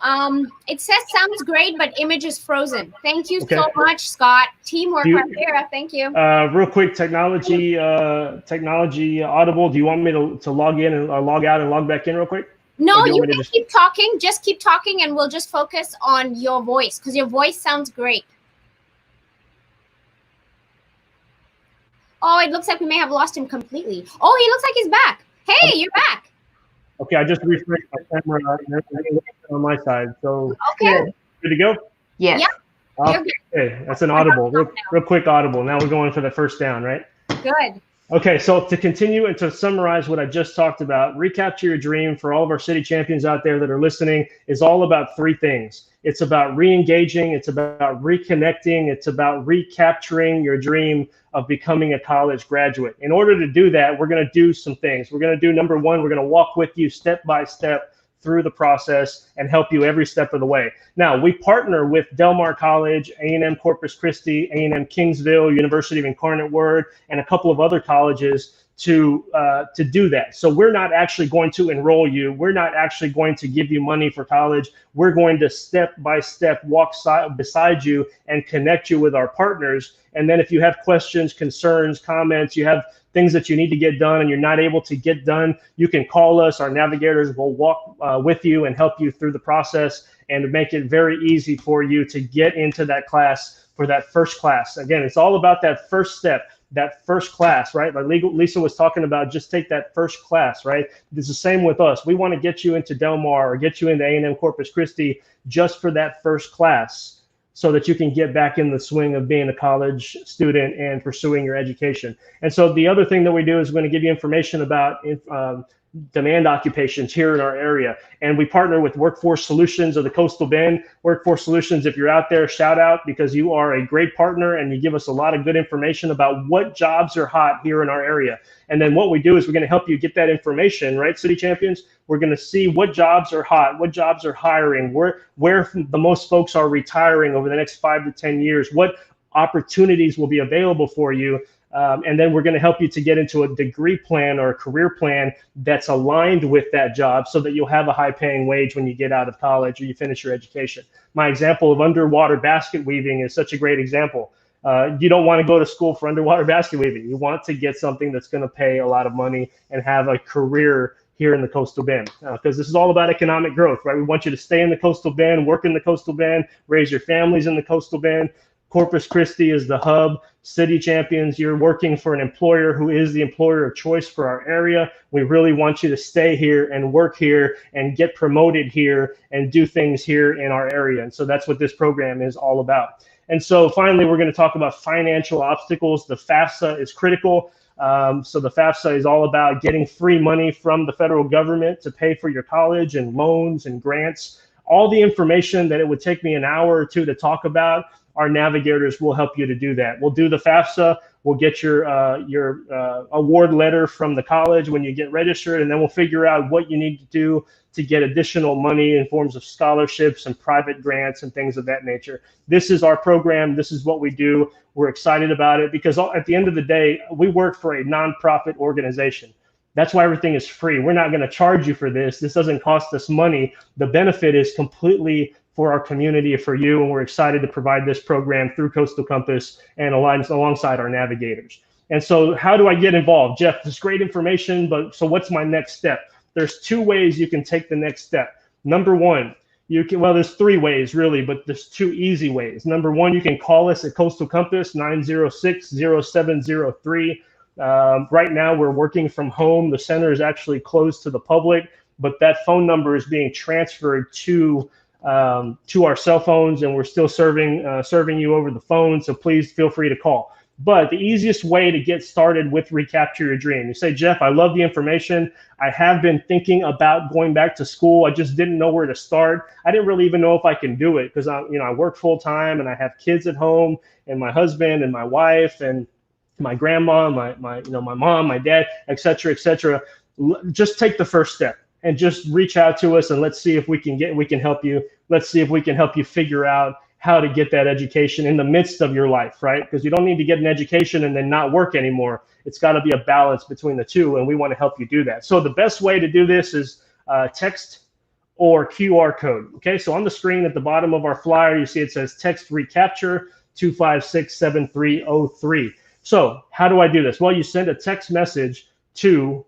It says sounds great, but image is frozen. Thank you so much, Scott. Teamwork right there. Thank you. Real quick, technology audible. Do you want me to log in and log out and log back in real quick? No, you can keep talking. Just keep talking, and we'll just focus on your voice because your voice sounds great. Oh, it looks like we may have lost him completely. Oh, he looks like he's back. Hey, you're back. Okay, I just refreshed my camera and everything on my side. So okay, good to go? Yes. Yeah. Okay, that's an audible. Real quick audible. Now we're going for the first down, right? Good. Okay, so to continue and to summarize what I just talked about, Recapture Your Dream for all of our city champions out there that are listening is all about three things. It's about re-engaging, it's about reconnecting, it's about recapturing your dream of becoming a college graduate. In order to do that, we're going to do some things. We're going to do, number one, we're going to walk with you step by step through the process and help you every step of the way. Now, we partner with Del Mar College, A&M Corpus Christi, A&M Kingsville, University of Incarnate Word, and a couple of other colleges to do that. So we're not actually going to enroll you. We're not actually going to give you money for college. We're going to step by step walk beside you and connect you with our partners. And then if you have questions, concerns, comments, you have things that you need to get done and you're not able to get done, you can call us. Our navigators will walk with you and help you through the process and make it very easy for you to get into that class for that first class. Again, it's all about that first step, that first class, right? Like Lisa was talking about, just take that first class, right? It's the same with us. We want to get you into Del Mar or get you into A&M Corpus Christi just for that first class, so that you can get back in the swing of being a college student and pursuing your education. And so the other thing that we do is we're going to give you information about demand occupations here in our area. And we partner with Workforce Solutions of the Coastal Bend. Workforce Solutions, if you're out there, shout out, because you are a great partner and you give us a lot of good information about what jobs are hot here in our area. And then what we do is we're going to help you get that information, right, City Champions? We're going to see what jobs are hot, what jobs are hiring, where the most folks are retiring over the next 5 to 10 years, what opportunities will be available for you. And then we're going to help you to get into a degree plan or a career plan that's aligned with that job so that you'll have a high paying wage when you get out of college or you finish your education. My example of underwater basket weaving is such a great example. You don't want to go to school for underwater basket weaving. You want to get something that's going to pay a lot of money and have a career here in the Coastal Bend, because this is all about economic growth, right? We want you to stay in the Coastal Bend, work in the Coastal Bend, raise your families in the Coastal Bend. Corpus Christi is the hub. City Champions, you're working for an employer who is the employer of choice for our area. We really want you to stay here and work here and get promoted here and do things here in our area. And so that's what this program is all about. And so finally, we're going to talk about financial obstacles. The FAFSA is critical. So the FAFSA is all about getting free money from the federal government to pay for your college and loans and grants. All the information that it would take me an hour or two to talk about, our navigators will help you to do that. We'll do the FAFSA. We'll get your award letter from the college when you get registered, and then we'll figure out what you need to do to get additional money in forms of scholarships and private grants and things of that nature. This is our program. This is what we do. We're excited about it because at the end of the day, we work for a nonprofit organization. That's why everything is free. We're not going to charge you for this. This doesn't cost us money. The benefit is completely for our community, for you, and we're excited to provide this program through Coastal Compass and alongside our navigators. And so how do I get involved? Jeff, this is great information, but so what's my next step? There's 2 ways you can take the next step. Number 1, there's 3 ways really, but there's 2 easy ways. Number 1, you can call us at Coastal Compass 906-0703. Right now we're working from home. The center is actually closed to the public, but that phone number is being transferred to our cell phones, and we're still serving you over the phone. So please feel free to call. But the easiest way to get started with Recapture Your Dream, you say, Jeff, I love the information. I have been thinking about going back to school. I just didn't know where to start. I didn't really even know if I can do it because I work full time and I have kids at home and my husband and my wife and my grandma, my mom, my dad, et cetera, et cetera. Just take the first step and just reach out to us and let's see if we can help you. Let's see if we can help you figure out how to get that education in the midst of your life, right? Because you don't need to get an education and then not work anymore. It's got to be a balance between the two, and we want to help you do that. So the best way to do this is text or QR code. Okay, so on the screen at the bottom of our flyer, you see it says text Recapture 256-7303. So how do I do this? Well, you send a text message to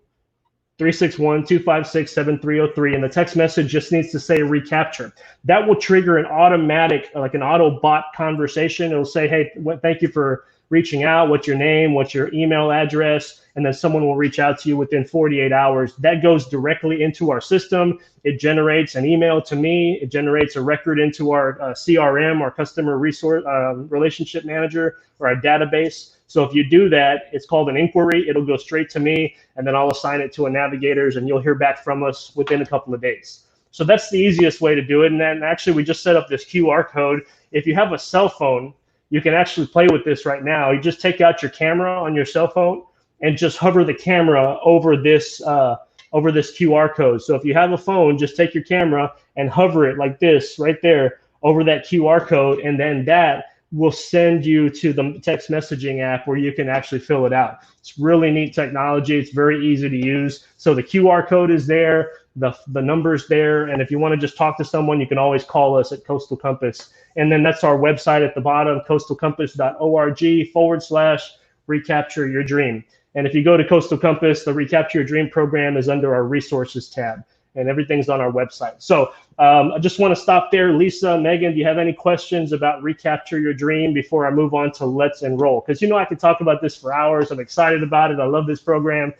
361-256-7303, and the text message just needs to say Recapture. That will trigger an automatic, like an auto bot conversation. It'll say, hey, thank you for reaching out. What's your name? What's your email address? And then someone will reach out to you within 48 hours. That goes directly into our system. It generates an email to me. It generates a record into our CRM, our customer resource relationship manager, or our database. So if you do that, it's called an inquiry. It'll go straight to me, and then I'll assign it to a navigators, and you'll hear back from us within a couple of days. So that's the easiest way to do it. And then actually, we just set up this QR code. If you have a cell phone, you can actually play with this right now. You just take out your camera on your cell phone and just hover the camera over this QR code. So if you have a phone, just take your camera and hover it like this right there over that QR code, and then that will send you to the text messaging app where you can actually fill it out. It's really neat technology. It's very easy to use. So the QR code is there, the number's there, and if you want to just talk to someone, you can always call us at Coastal Compass. And then that's our website at the bottom, coastalcompass.org/recapture your dream. And if you go to Coastal Compass, the Recapture Your Dream program is under our resources tab, and everything's on our website. So I just want to stop there. Lisa, Megan, do you have any questions about Recapture Your Dream before I move on to Let's Enroll? Because I could talk about this for hours. I'm excited about it. I love this program.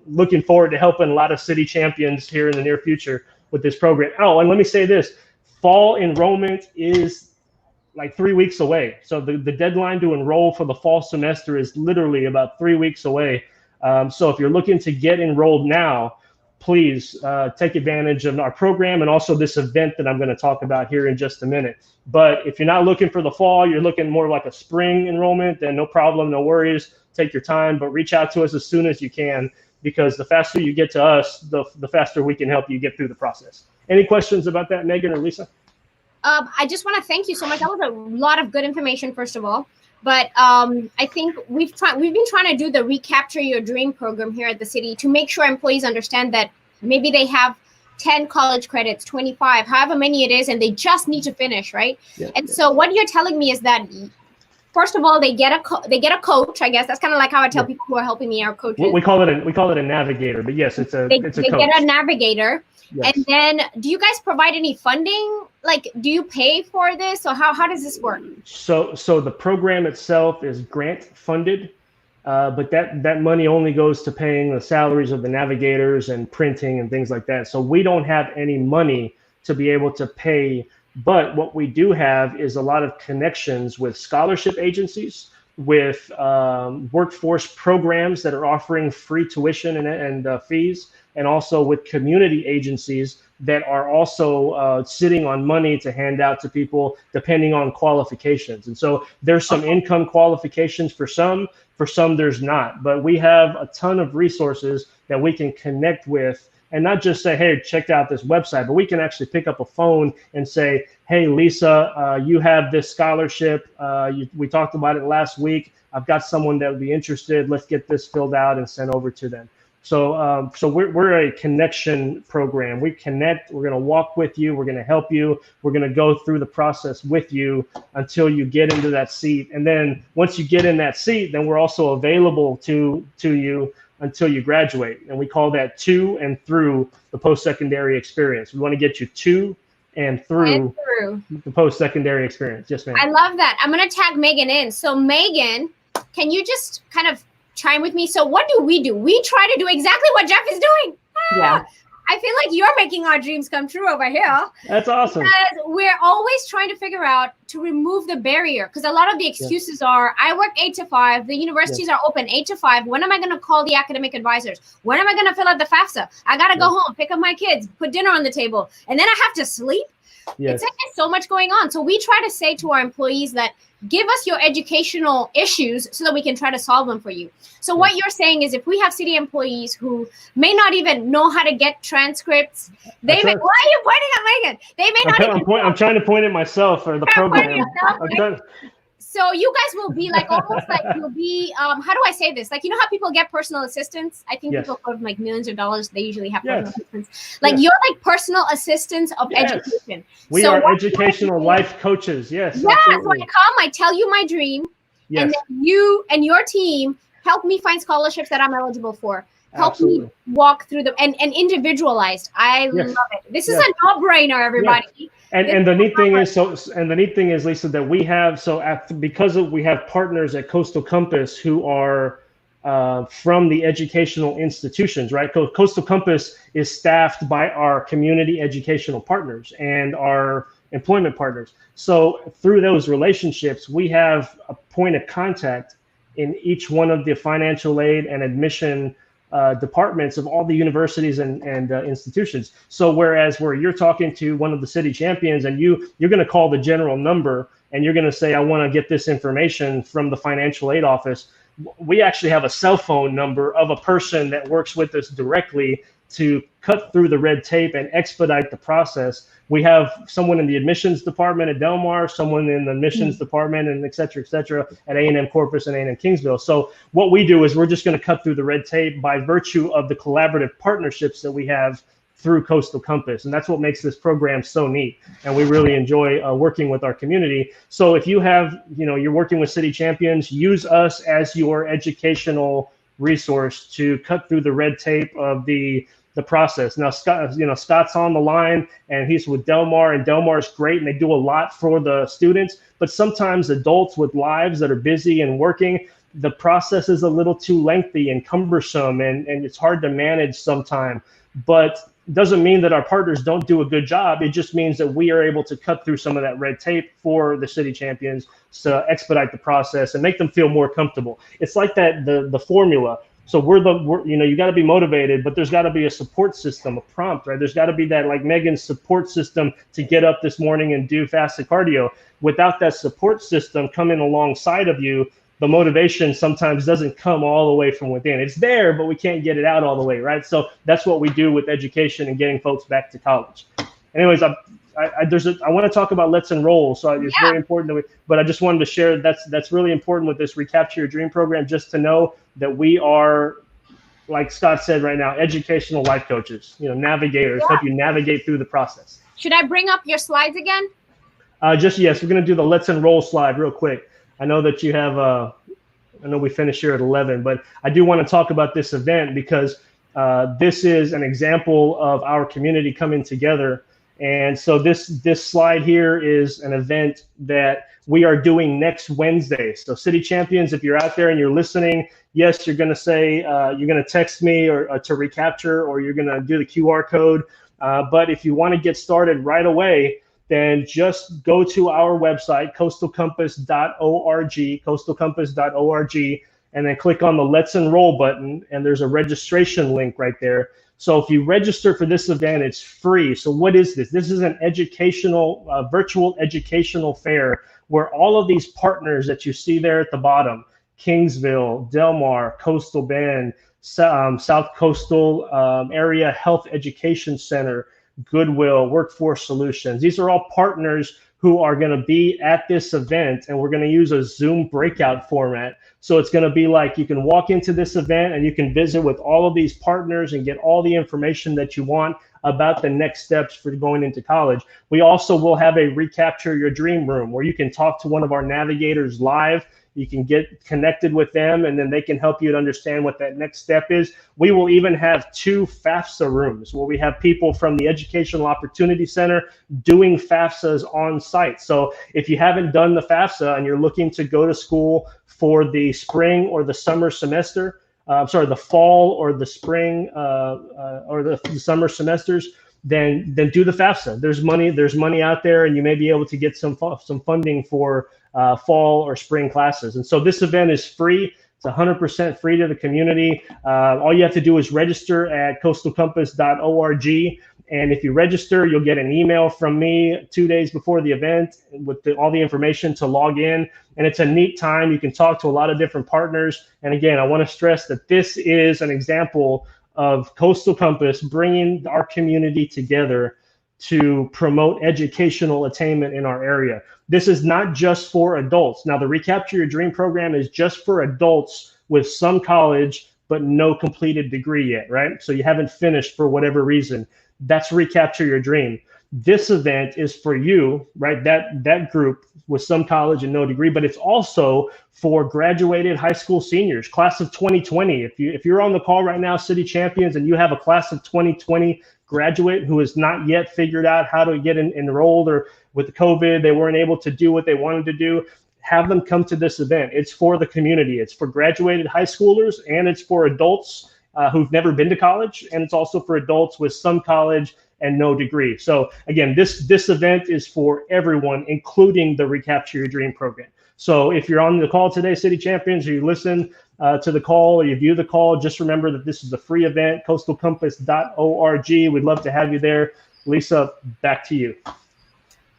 Looking forward to helping a lot of city champions here in the near future with this program. Oh, and let me say this. Fall enrollment is like 3 weeks away. So the deadline to enroll for the fall semester is literally about 3 weeks away. So if you're looking to get enrolled now, please take advantage of our program and also this event that I'm going to talk about here in just a minute. But if you're not looking for the fall, you're looking more like a spring enrollment, then no problem, no worries. Take your time, but reach out to us as soon as you can, because the faster you get to us, the faster we can help you get through the process. Any questions about that, Megan or Lisa? I just want to thank you so much. That was a lot of good information, first of all. But I think we've been trying to do the Recapture Your Dream program here at the city to make sure employees understand that maybe they have 10 college credits, 25, however many it is, and they just need to finish, right? Yeah, and so what you're telling me is that, first of all, they get a coach. I guess that's kind of like how I tell people who are helping me, our coaches. We call it a navigator, but yes, it's a coach. They get a navigator. Yes. And then, do you guys provide any funding? Like, do you pay for this, or how does this work? So the program itself is grant funded, but that money only goes to paying the salaries of the navigators and printing and things like that. So we don't have any money to be able to pay. But what we do have is a lot of connections with scholarship agencies, with workforce programs that are offering free tuition and fees, and also with community agencies that are also sitting on money to hand out to people depending on qualifications. And so there's some income qualifications for some there's not. But we have a ton of resources that we can connect with and not just say, hey, check out this website, but we can actually pick up a phone and say, hey, Lisa, you have this scholarship. We talked about it last week. I've got someone that would be interested. Let's get this filled out and sent over to them. So we're a connection program. We connect. We're going to walk with you. We're going to help you. We're going to go through the process with you until you get into that seat. And then once you get in that seat, then we're also available to you until you graduate. And we call that to and through the post-secondary experience. We want to get you to and through the post-secondary experience. Yes, ma'am. I love that. I'm going to tag Megan in. So Megan, can you just kind of chime with me? So what do? We try to do exactly what Jeff is doing. Yeah. I feel like you're making our dreams come true over here. That's awesome. Because we're always trying to figure out to remove the barrier. Because a lot of the excuses are, I work 8 to 5. The universities are open 8 to 5. When am I going to call the academic advisors? When am I going to fill out the FAFSA? I got to go home, pick up my kids, put dinner on the table, and then I have to sleep. Yes. It's like there's so much going on. So we try to say to our employees that give us your educational issues so that we can try to solve them for you. So what you're saying is if we have city employees who may not even know how to get transcripts, why are you pointing at Megan? They may I'm trying to point at myself or the program. So you guys will be like almost like you'll be how do I say this? Like, you know how people get personal assistants? I think people put like millions of dollars. They usually have personal assistants. Like you're like personal assistants of education. We are educational life coaches. Yes. Yeah. So I come, I tell you my dream, and then you and your team help me find scholarships that I'm eligible for. Help me walk through them and individualized. I love it. This is a no-brainer, everybody. Yeah. And the neat thing is, Lisa, that we have because we have partners at Coastal Compass who are from the educational institutions, right? Coastal Compass is staffed by our community educational partners and our employment partners. So through those relationships, we have a point of contact in each one of the financial aid and admission departments of all the universities and institutions. So whereas where you're talking to one of the city champions and you're going to call the general number and you're going to say, I want to get this information from the financial aid office, we actually have a cell phone number of a person that works with us directly to cut through the red tape and expedite the process. We have someone in the admissions department at Del Mar, someone in the admissions department, and et cetera, at A&M Corpus and A&M Kingsville. So what we do is we're just going to cut through the red tape by virtue of the collaborative partnerships that we have through Coastal Compass. And that's what makes this program so neat. And we really enjoy working with our community. So if you have, you're working with city champions, use us as your educational resource to cut through the red tape of the process. Now, Scott's on the line and he's with Del Mar, and Del Mar is great and they do a lot for the students, but sometimes adults with lives that are busy and working, the process is a little too lengthy and cumbersome and it's hard to manage sometimes. But doesn't mean that our partners don't do a good job. It just means that we are able to cut through some of that red tape for the city champions to expedite the process and make them feel more comfortable. It's like that, the formula. So you got to be motivated, but there's got to be a support system, a prompt, right? There's got to be that, like Megan's support system to get up this morning and do fasted cardio. Without that support system coming alongside of you, the motivation sometimes doesn't come all the way from within. It's there, but we can't get it out all the way, right? So that's what we do with education and getting folks back to college. Anyways, I want to talk about Let's Enroll. So it's very important but I just wanted to share that's really important with this Recapture Your Dream program, just to know that we are, like Scott said right now, educational life coaches, navigators, help you navigate through the process. Should I bring up your slides again? Yes, we're going to do the Let's Enroll slide real quick. I know that you have, I know we finished here at 11, but I do want to talk about this event because this is an example of our community coming together. And so this slide here is an event that we are doing next Wednesday. So City Champions, if you're out there and you're listening, yes, you're going to say, you're going to text me or to Recapture, or you're going to do the QR code. But if you want to get started right away, then just go to our website, coastalcompass.org, and then click on the Let's Enroll button, and there's a registration link right there. So if you register for this event, it's free. So what is this? This is an educational, virtual educational fair where all of these partners that you see there at the bottom, Kingsville, Del Mar, Coastal Bend, South Coastal Area Health Education Center, Goodwill, Workforce Solutions. These are all partners who are going to be at this event, and we're going to use a Zoom breakout format. So it's going to be like you can walk into this event and you can visit with all of these partners and get all the information that you want about the next steps for going into college. We also will have a Recapture Your Dream room where you can talk to one of our navigators live. You can get connected with them, and then they can help you to understand what that next step is. We will even have 2 FAFSA rooms where we have people from the Educational Opportunity Center doing FAFSAs on site. So if you haven't done the FAFSA and you're looking to go to school for the spring or the summer semester, the fall or the spring or the summer semesters, then do the FAFSA. There's money out there, and you may be able to get some funding for fall or spring classes. And so this event is free. It's 100% free to the community. All you have to do is register at coastalcompass.org. And if you register, you'll get an email from me 2 days before the event with all the information to log in. And it's a neat time. You can talk to a lot of different partners. And again, I want to stress that this is an example of Coastal Compass bringing our community together to promote educational attainment in our area. This is not just for adults. Now, the Recapture Your Dream program is just for adults with some college, but no completed degree yet, right? So you haven't finished for whatever reason. That's Recapture Your Dream. This event is for you, right? That group with some college and no degree, but it's also for graduated high school seniors, class of 2020. If you're on the call right now, City Champions, and you have a class of 2020 graduate who has not yet figured out how to get enrolled, or with the COVID, they weren't able to do what they wanted to do, have them come to this event. It's for the community. It's for graduated high schoolers, and it's for adults who've never been to college, and it's also for adults with some college and no degree. So again, this event is for everyone, including the Recapture Your Dream program. So if you're on the call today, City Champions, or you listen to the call or you view the call, just remember that this is a free event, coastalcompass.org. We'd love to have you there. Lisa, back to you.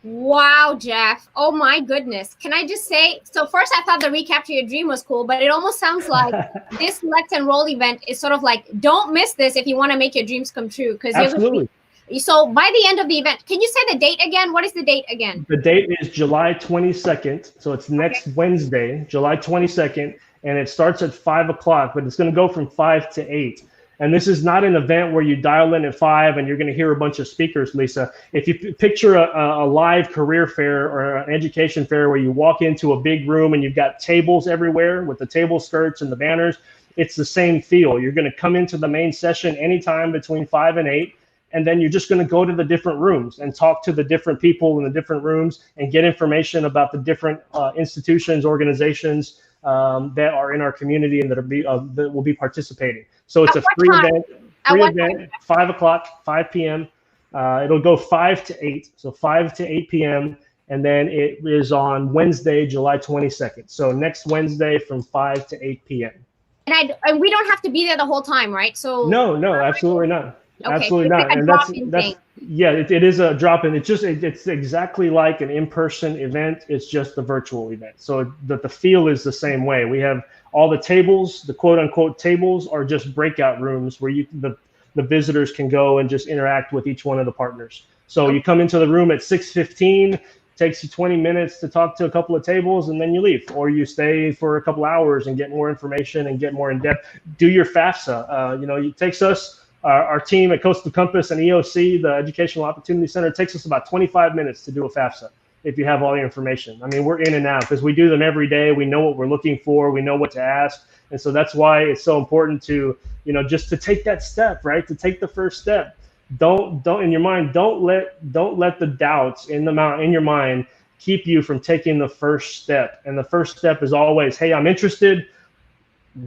Wow, Jeff. Oh my goodness. Can I just say, so first I thought the Recapture Your Dream was cool, but it almost sounds like this Let's Enroll event is sort of like, don't miss this if you want to make your dreams come true. Absolutely. So by the end of the event, can you say the date again? What is the date again? The date is July 22nd. So it's next Wednesday, July 22nd, and it starts at 5 o'clock, but it's going to go from 5 to 8. And this is not an event where you dial in at 5 and you're going to hear a bunch of speakers, Lisa. If you picture a live career fair or an education fair where you walk into a big room and you've got tables everywhere with the table skirts and the banners, it's the same feel. You're going to come into the main session anytime between 5 and 8. And then you're just going to go to the different rooms and talk to the different people in the different rooms and get information about the different institutions, organizations that are in our community and that will be participating. So it's a free event, 5 o'clock, 5 p.m. It'll go 5 to 8, so 5 to 8 p.m. And then it is on Wednesday, July 22nd. So next Wednesday from 5 to 8 p.m. And we don't have to be there the whole time, right? So no, absolutely not. Okay. Absolutely So not. like And that's yeah, it is a drop in. It's exactly like an in-person event. It's just the virtual event. So the feel is the same way. We have all the tables, the quote unquote tables are just breakout rooms where the visitors can go and just interact with each one of the partners. So you come into the room at 6:15, takes you 20 minutes to talk to a couple of tables, and then you leave, or you stay for a couple hours and get more information and get more in depth. Do your FAFSA. It takes us. Our team at Coastal Compass and EOC, the Educational Opportunity Center, it takes us about 25 minutes to do a FAFSA if you have all the information. I mean, we're in and out because we do them every day. We know what we're looking for. We know what to ask. And so that's why it's so important to, just to take that step, right? To take the first step. Don't in your mind, don't let the doubts in your mind keep you from taking the first step. And the first step is always, hey, I'm interested.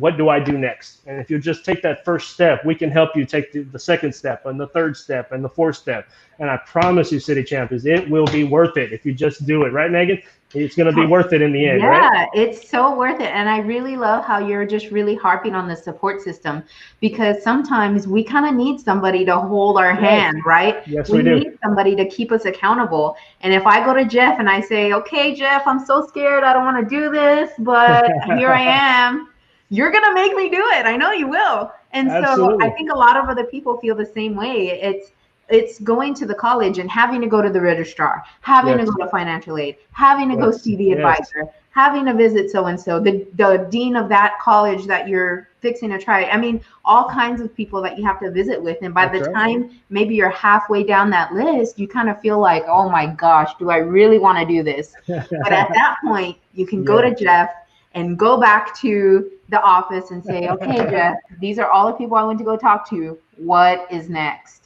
What do I do next? And if you just take that first step, we can help you take the second step and the third step and the fourth step. And I promise you, City Champions, it will be worth it if you just do it. Right, Megan? It's going to be worth it in the end, right? Yeah, it's so worth it. And I really love how you're just really harping on the support system, because sometimes we kind of need somebody to hold our hand, right? Yes, we do. We need somebody to keep us accountable. And if I go to Jeff and I say, okay, Jeff, I'm so scared, I don't want to do this, but here I am. you're going to make me do it. I know you will. And so I think a lot of other people feel the same way. It's going to the college and having to go to the registrar, having to go to financial aid, having to go see the advisor, having to visit so-and-so, the dean of that college that you're fixing to try. I mean, all kinds of people that you have to visit with. And by the time maybe you're halfway down that list, you kind of feel like, oh my gosh, do I really want to do this? But at that point, you can go to Jeff and go back to the office and say, okay, Jeff, these are all the people I went to go talk to. What is next?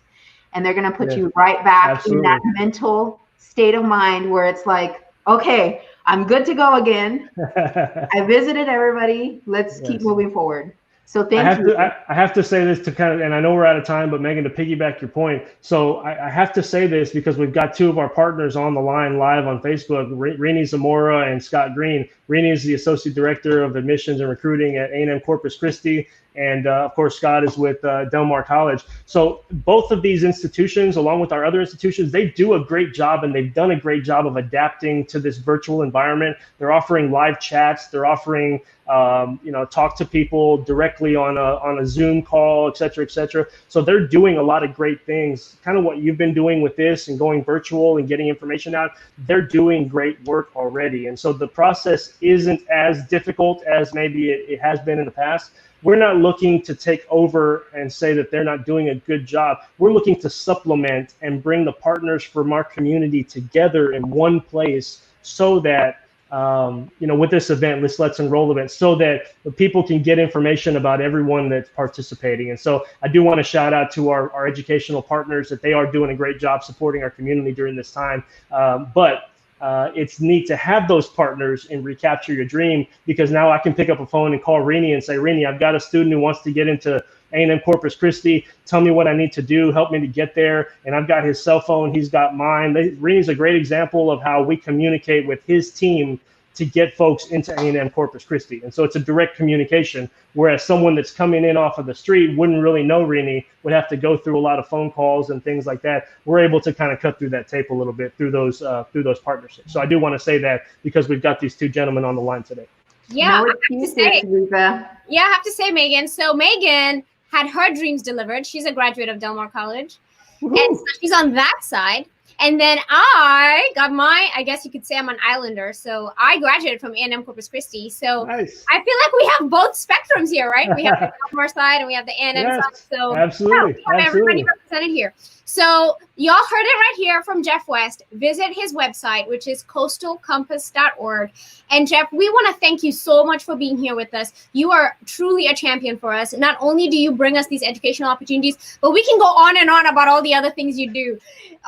And they're going to put you right back in that mental state of mind where it's like, okay, I'm good to go again. I visited everybody. Let's keep moving forward. So thank you. I have to say this to kind of, and I know we're out of time, but Megan, to piggyback your point. So I have to say this because we've got two of our partners on the line live on Facebook, Rini Zamora and Scott Green. Rini is the Associate Director of Admissions and Recruiting at A&M Corpus Christi. And of course, Scott is with Del Mar College. So both of these institutions, along with our other institutions, they do a great job, and they've done a great job of adapting to this virtual environment. They're offering live chats. They're offering, talk to people directly on a Zoom call, et cetera, et cetera. So they're doing a lot of great things, kind of what you've been doing with this and going virtual and getting information out. They're doing great work already. And so the process isn't as difficult as maybe it has been in the past. We're not looking to take over and say that they're not doing a good job. We're looking to supplement and bring the partners from our community together in one place so that, with this event, this Let's Enroll event, so that the people can get information about everyone that's participating. And so I do want to shout out to our educational partners that they are doing a great job supporting our community during this time. It's neat to have those partners in Recapture Your Dream, because now I can pick up a phone and call Rini and say, Rini, I've got a student who wants to get into A&M Corpus Christi. Tell me what I need to do. Help me to get there. And I've got his cell phone. He's got mine. Rini's a great example of how we communicate with his team to get folks into A&M Corpus Christi. And so it's a direct communication, whereas someone that's coming in off of the street wouldn't really know Rini, would have to go through a lot of phone calls and things like that. We're able to kind of cut through that tape a little bit through those partnerships. So I do want to say that because we've got these two gentlemen on the line today. Yeah, I have to say, Megan. So Megan had her dreams delivered. She's a graduate of Del Mar College. And so she's on that side. And then I got I guess you could say I'm an islander. So I graduated from A&M Corpus Christi. So nice. I feel like we have both spectrums here, right? We have the Del Mar side and we have the A&M side. So absolutely. We have everybody represented here. So y'all heard it right here from Jeff West. Visit his website, which is coastalcompass.org. And Jeff, we want to thank you so much for being here with us. You are truly a champion for us. Not only do you bring us these educational opportunities, but we can go on and on about all the other things you do.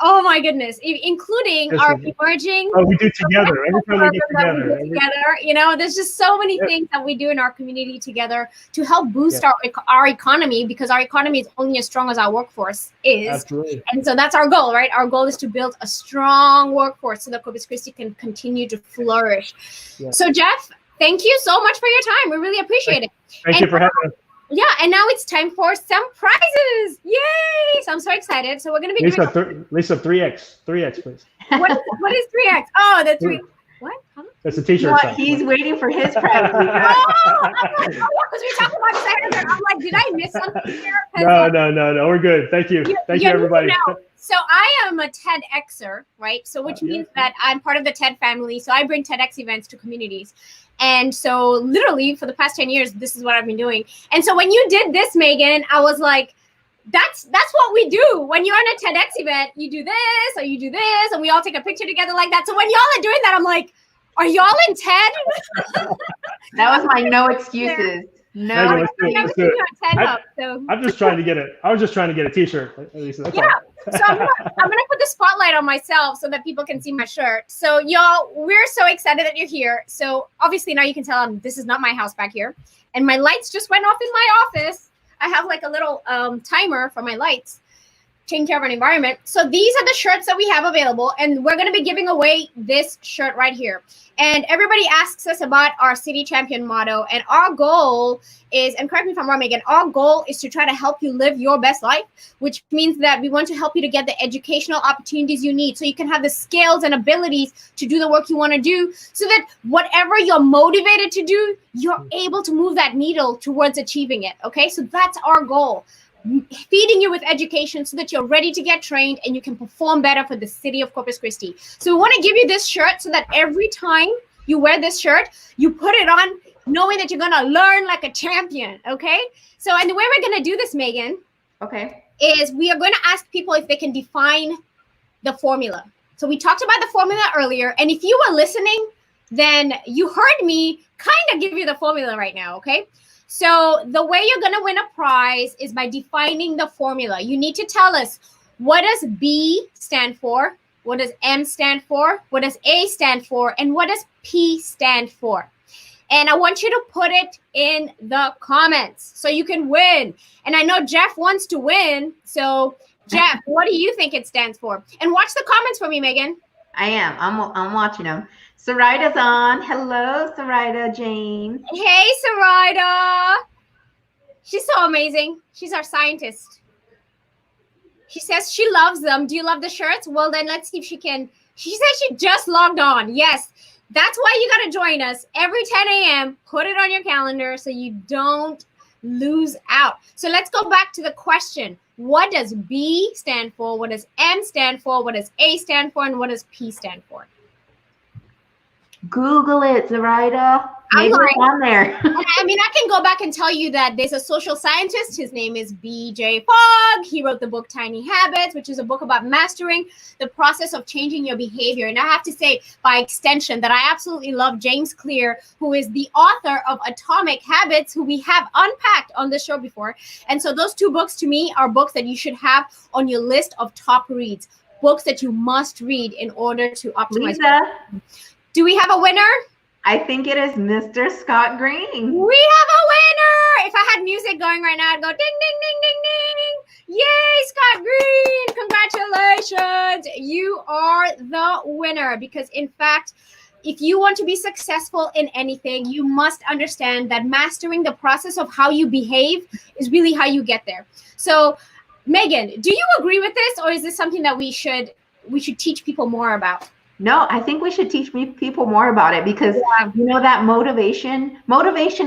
Oh my goodness, including our emerging. Oh, we do together. Every time we get together. There's just so many things that we do in our community together to help boost our economy, because our economy is only as strong as our workforce is. Absolutely. And so that's our goal, right? Our goal is to build a strong workforce so that Corpus Christi can continue to flourish. Yeah. So Jeff, thank you so much for your time. We really appreciate it. Thank you for having us. Yeah, and now it's time for some prizes. Yay! So I'm so excited. So we're going to be Lisa, 3X, please. What is 3X? Oh, the 3. What? Huh? That's a t-shirt. He's waiting for his prize. Because we talked about Saturday. I'm like, did I miss something here? No. We're good. Thank you. Thank you, everybody. So I am a TEDxer, right? So which means that I'm part of the TED family. So I bring TEDx events to communities. And so literally for the past 10 years, this is what I've been doing. And so when you did this, Megan, I was like, that's what we do. When you're on a TEDx event, you do this or you do this, and we all take a picture together like that. So when y'all are doing that, I'm like, are y'all in TED? That was my no excuses. No, I'm just trying to get it. I was just trying to get a t-shirt. So I'm gonna put the spotlight on myself so that people can see my shirt. So y'all, we're so excited that you're here. So obviously now you can tell this is not my house back here, and my lights just went off in my office. I have like a little timer for my lights. taking care of our environment. So these are the shirts that we have available, and we're going to be giving away this shirt right here. And everybody asks us about our City Champion motto, and our goal is, and correct me if I'm wrong, Megan, our goal is to try to help you live your best life, which means that we want to help you to get the educational opportunities you need so you can have the skills and abilities to do the work you want to do, so that whatever you're motivated to do, you're able to move that needle towards achieving it. Okay, so that's our goal. Feeding you with education so that you're ready to get trained and you can perform better for the city of Corpus Christi. So we want to give you this shirt so that every time you wear this shirt, you put it on knowing that you're going to learn like a champion, okay? So, and the way we're going to do this, Megan, okay, is we are going to ask people if they can define the formula. So we talked about the formula earlier, and if you were listening, then you heard me kind of give you the formula right now, okay? So the way you're going to win a prize is by defining the formula. You need to tell us, what does B stand for? What does M stand for? What does A stand for? And what does P stand for? And I want you to put it in the comments so you can win. And I know Jeff wants to win. So Jeff, what do you think it stands for? And watch the comments for me, Megan. I am. I'm watching them. Saraida's on. Hello, Saraida Jane. Hey, Saraida. She's so amazing. She's our scientist. She says she loves them. Do you love the shirts? Well, then let's see if she can. She says she just logged on. Yes, that's why you got to join us every 10 a.m. Put it on your calendar so you don't lose out. So let's go back to the question. What does B stand for? What does M stand for? What does A stand for? And what does P stand for? Google it, Zoraida. Maybe it's on there. I mean, I can go back and tell you that there's a social scientist. His name is B.J. Fogg. He wrote the book Tiny Habits, which is a book about mastering the process of changing your behavior. And I have to say, by extension, that I absolutely love James Clear, who is the author of Atomic Habits, who we have unpacked on this show before. And so those two books, to me, are books that you should have on your list of top reads, books that you must read in order to optimize. Liza, do we have a winner? I think it is Mr. Scott Green. We have a winner. If I had music going right now, I'd go ding, ding, ding, ding, ding. Yay, Scott Green. Congratulations. You are the winner because, in fact, if you want to be successful in anything, you must understand that mastering the process of how you behave is really how you get there. So, Megan, do you agree with this, or is this something that we should teach people more about? No, I think we should teach people more about it because, you know, that motivation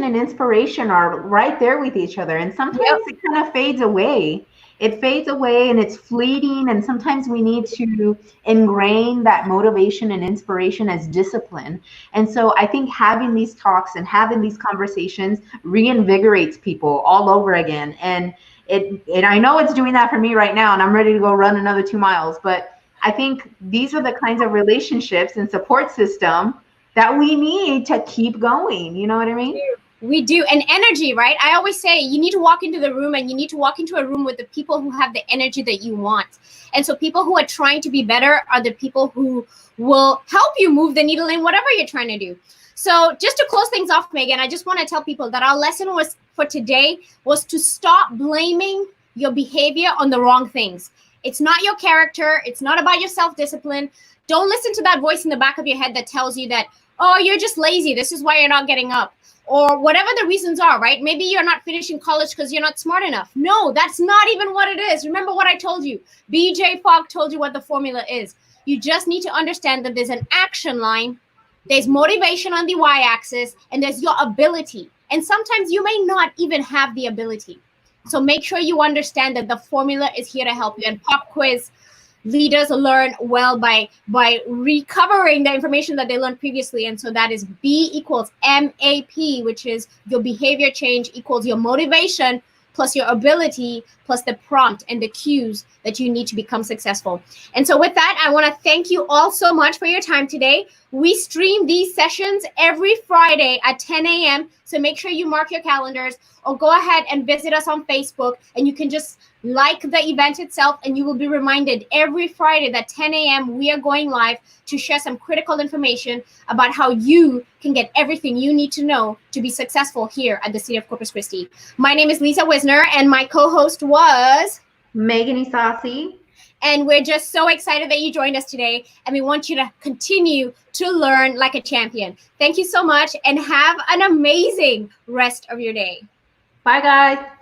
and inspiration are right there with each other. And sometimes it kind of fades away. It fades away and it's fleeting. And sometimes we need to ingrain that motivation and inspiration as discipline. And so I think having these talks and having these conversations reinvigorates people all over again. And I know it's doing that for me right now. And I'm ready to go run another 2 miles. But I think these are the kinds of relationships and support system that we need to keep going. You know what I mean? We do. And energy, right? I always say you need to walk into the room, and you need to walk into a room with the people who have the energy that you want. And so people who are trying to be better are the people who will help you move the needle in whatever you're trying to do. So just to close things off, Megan, I just want to tell people that our lesson for today was to stop blaming your behavior on the wrong things. It's not your character. It's not about your self-discipline. Don't listen to that voice in the back of your head that tells you that, oh, you're just lazy. This is why you're not getting up. Or whatever the reasons are, right? Maybe you're not finishing college because you're not smart enough. No, that's not even what it is. Remember what I told you. BJ Fogg told you what the formula is. You just need to understand that there's an action line, there's motivation on the y-axis, and there's your ability. And sometimes you may not even have the ability. So make sure you understand that the formula is here to help you. And pop quiz leaders learn well by recovering the information that they learned previously. And so that is B equals MAP, which is your behavior change equals your motivation plus your ability plus the prompt and the cues that you need to become successful. And so with that, I want to thank you all so much for your time today. We stream these sessions every Friday at 10 a.m. So make sure you mark your calendars or go ahead and visit us on Facebook, and you can just like the event itself, and you will be reminded every Friday that 10 a.m. we are going live to share some critical information about how you can get everything you need to know to be successful here at the City of Corpus Christi. My name is Liza Wisner, and my co-host was Megan E. Saucy. And we're just so excited that you joined us today. And we want you to continue to learn like a champion. Thank you so much and have an amazing rest of your day. Bye, guys.